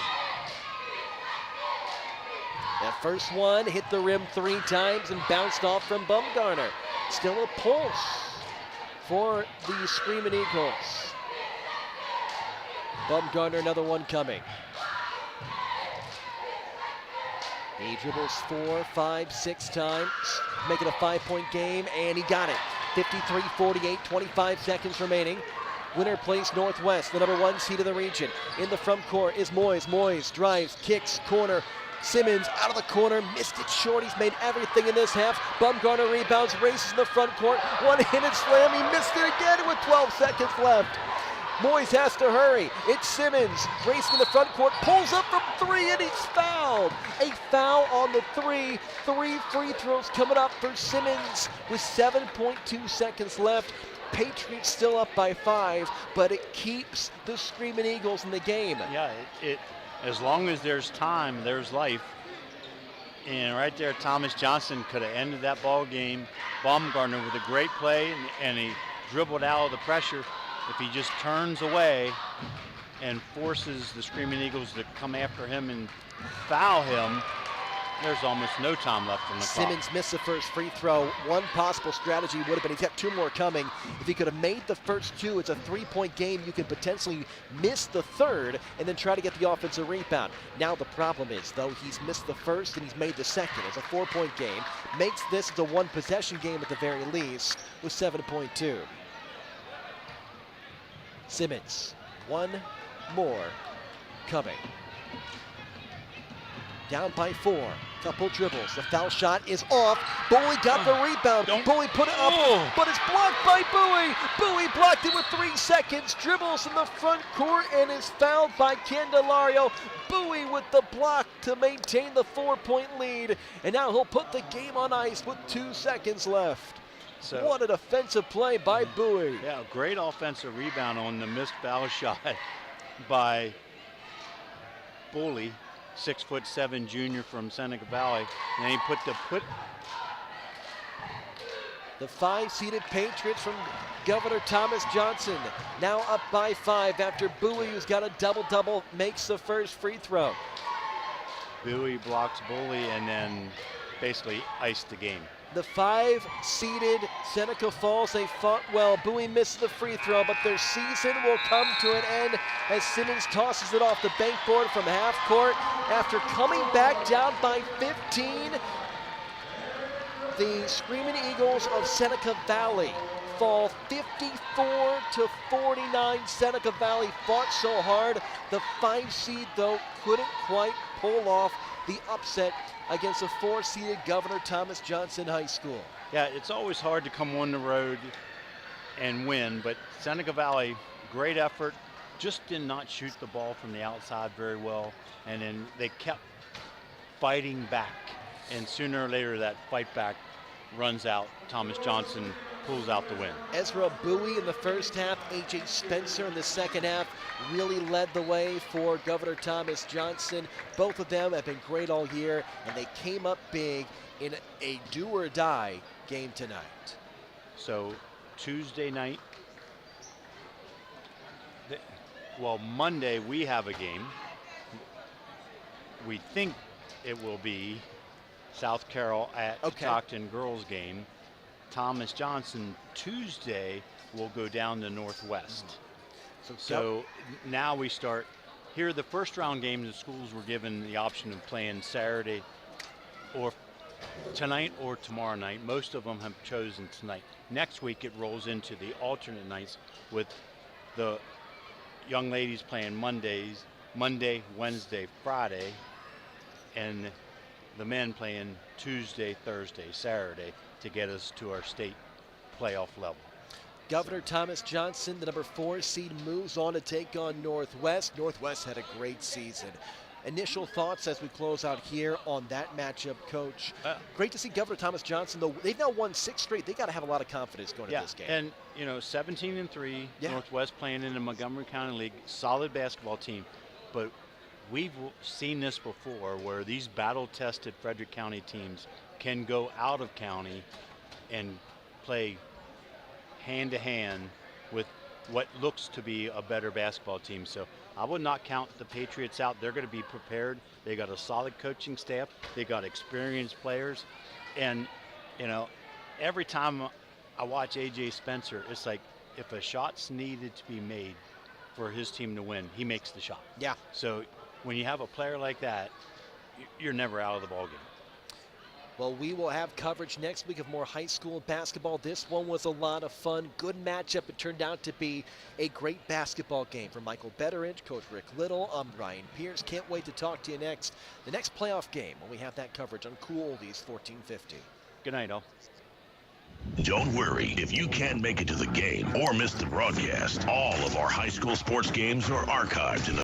S6: That first one hit the rim 3 times and bounced off from Bumgarner. Still a pulse for the Screaming Eagles. Bumgarner, another one coming. He dribbles 4, 5, 6 times, make it a 5-point game, and he got it. 53-48, 25 seconds remaining. Winner plays Northwest, the number 1 seed of the region. In the front court is Moyes. Moyes drives, kicks, corner. Simmons out of the corner, missed it short. He's made everything in this half. Bumgarner rebounds, races in the front court. One-handed slam, he missed it again with 12 seconds left. Moyes has to hurry. It's Simmons racing in the front court, pulls up from 3, and he's fouled. A foul on the 3. 3 free throws coming up for Simmons with 7.2 seconds left. Patriots still up by 5, but it keeps the Screaming Eagles in the game.
S3: Yeah, it as long as there's time, there's life. And right there, Thomas Johnson could have ended that ball game. Baumgartner with a great play, and he dribbled out of the pressure. If he just turns away and forces the Screaming Eagles to come after him and foul him, there's almost no time left on the clock.
S6: Simmons missed the first free throw. One possible strategy would have been, he's got 2 more coming. If he could have made the first 2, it's a 3-point game. You could potentially miss the third and then try to get the offensive rebound. Now the problem is, though, he's missed the first and he's made the second. It's a 4-point game. Makes this a 1-possession game at the very least with 7.2. Simmons, 1 more coming. Down by 4. Couple dribbles. The foul shot is off. Bowie got the rebound. Bowie put it up, but it's blocked by Bowie. Bowie blocked it with 3 seconds. Dribbles in the front court and is fouled by Candelario. Bowie with the block to maintain the 4-point lead. And now he'll put the game on ice with 2 seconds left. So, what a defensive play by Bowie.
S3: Yeah, great offensive rebound on the missed foul shot by Bowie, 6'7" junior from Seneca Valley. And he put
S6: the 5-seeded Patriots from Governor Thomas Johnson now up by 5 after Bowie, who's got a double-double, makes the first free throw.
S3: Bowie blocks Bowie and then basically iced the game.
S6: The 5-seeded Seneca Falls, they fought well. Bowie missed the free throw, but their season will come to an end as Simmons tosses it off the bankboard from half court. After coming back down by 15, the Screaming Eagles of Seneca Valley fall 54-49. Seneca Valley fought so hard. The 5-seed, though, couldn't quite pull off the upset against a 4-seeded Governor Thomas Johnson High School.
S3: Yeah, it's always hard to come on the road and win, but Seneca Valley, great effort, just did not shoot the ball from the outside very well, and then they kept fighting back, and sooner or later that fight back runs out. Thomas Johnson pulls out the win.
S6: Ezra Bowie in the first half, A.J. Spencer in the second half really led the way for Governor Thomas Johnson. Both of them have been great all year, and they came up big in a do-or-die game tonight.
S3: So Tuesday night, Monday we have a game. We think it will be South Carroll at Stockton girls game. Thomas Johnson Tuesday will go down to Northwest. So now we start. Here are the first round games. The schools were given the option of playing Saturday or tonight or tomorrow night. Most of them have chosen tonight. Next week it rolls into the alternate nights with the young ladies playing Monday, Wednesday, Friday, and the men playing Tuesday, Thursday, Saturday to get us to our state playoff level.
S6: Governor Thomas Johnson, the number 4 seed, moves on to take on Northwest. Northwest had a great season. Initial thoughts as we close out here on that matchup, Coach? Great to see Governor Thomas Johnson, though. They've now won 6 straight. They got to have a lot of confidence going into this game.
S3: And, 17-3, Northwest playing in the Montgomery County League, solid basketball team. But we've seen this before where these battle-tested Frederick County teams can go out of county and play hand-to-hand with what looks to be a better basketball team. So I would not count the Patriots out. They're going to be prepared. They got a solid coaching staff. They got experienced players. And, every time I watch A.J. Spencer, it's like if a shot's needed to be made for his team to win, he makes the shot.
S6: Yeah.
S3: So when you have a player like that, you're never out of the ballgame.
S6: Well, we will have coverage next week of more high school basketball. This one was a lot of fun. Good matchup. It turned out to be a great basketball game. For Michael Betteridge, Coach Rick Little, I'm Ryan Pierce. Can't wait to talk to you next. The next playoff game when we have that coverage on Cool Oldies 1450.
S3: Good night, all.
S1: Don't worry, if you can't make it to the game or miss the broadcast, all of our high school sports games are archived in the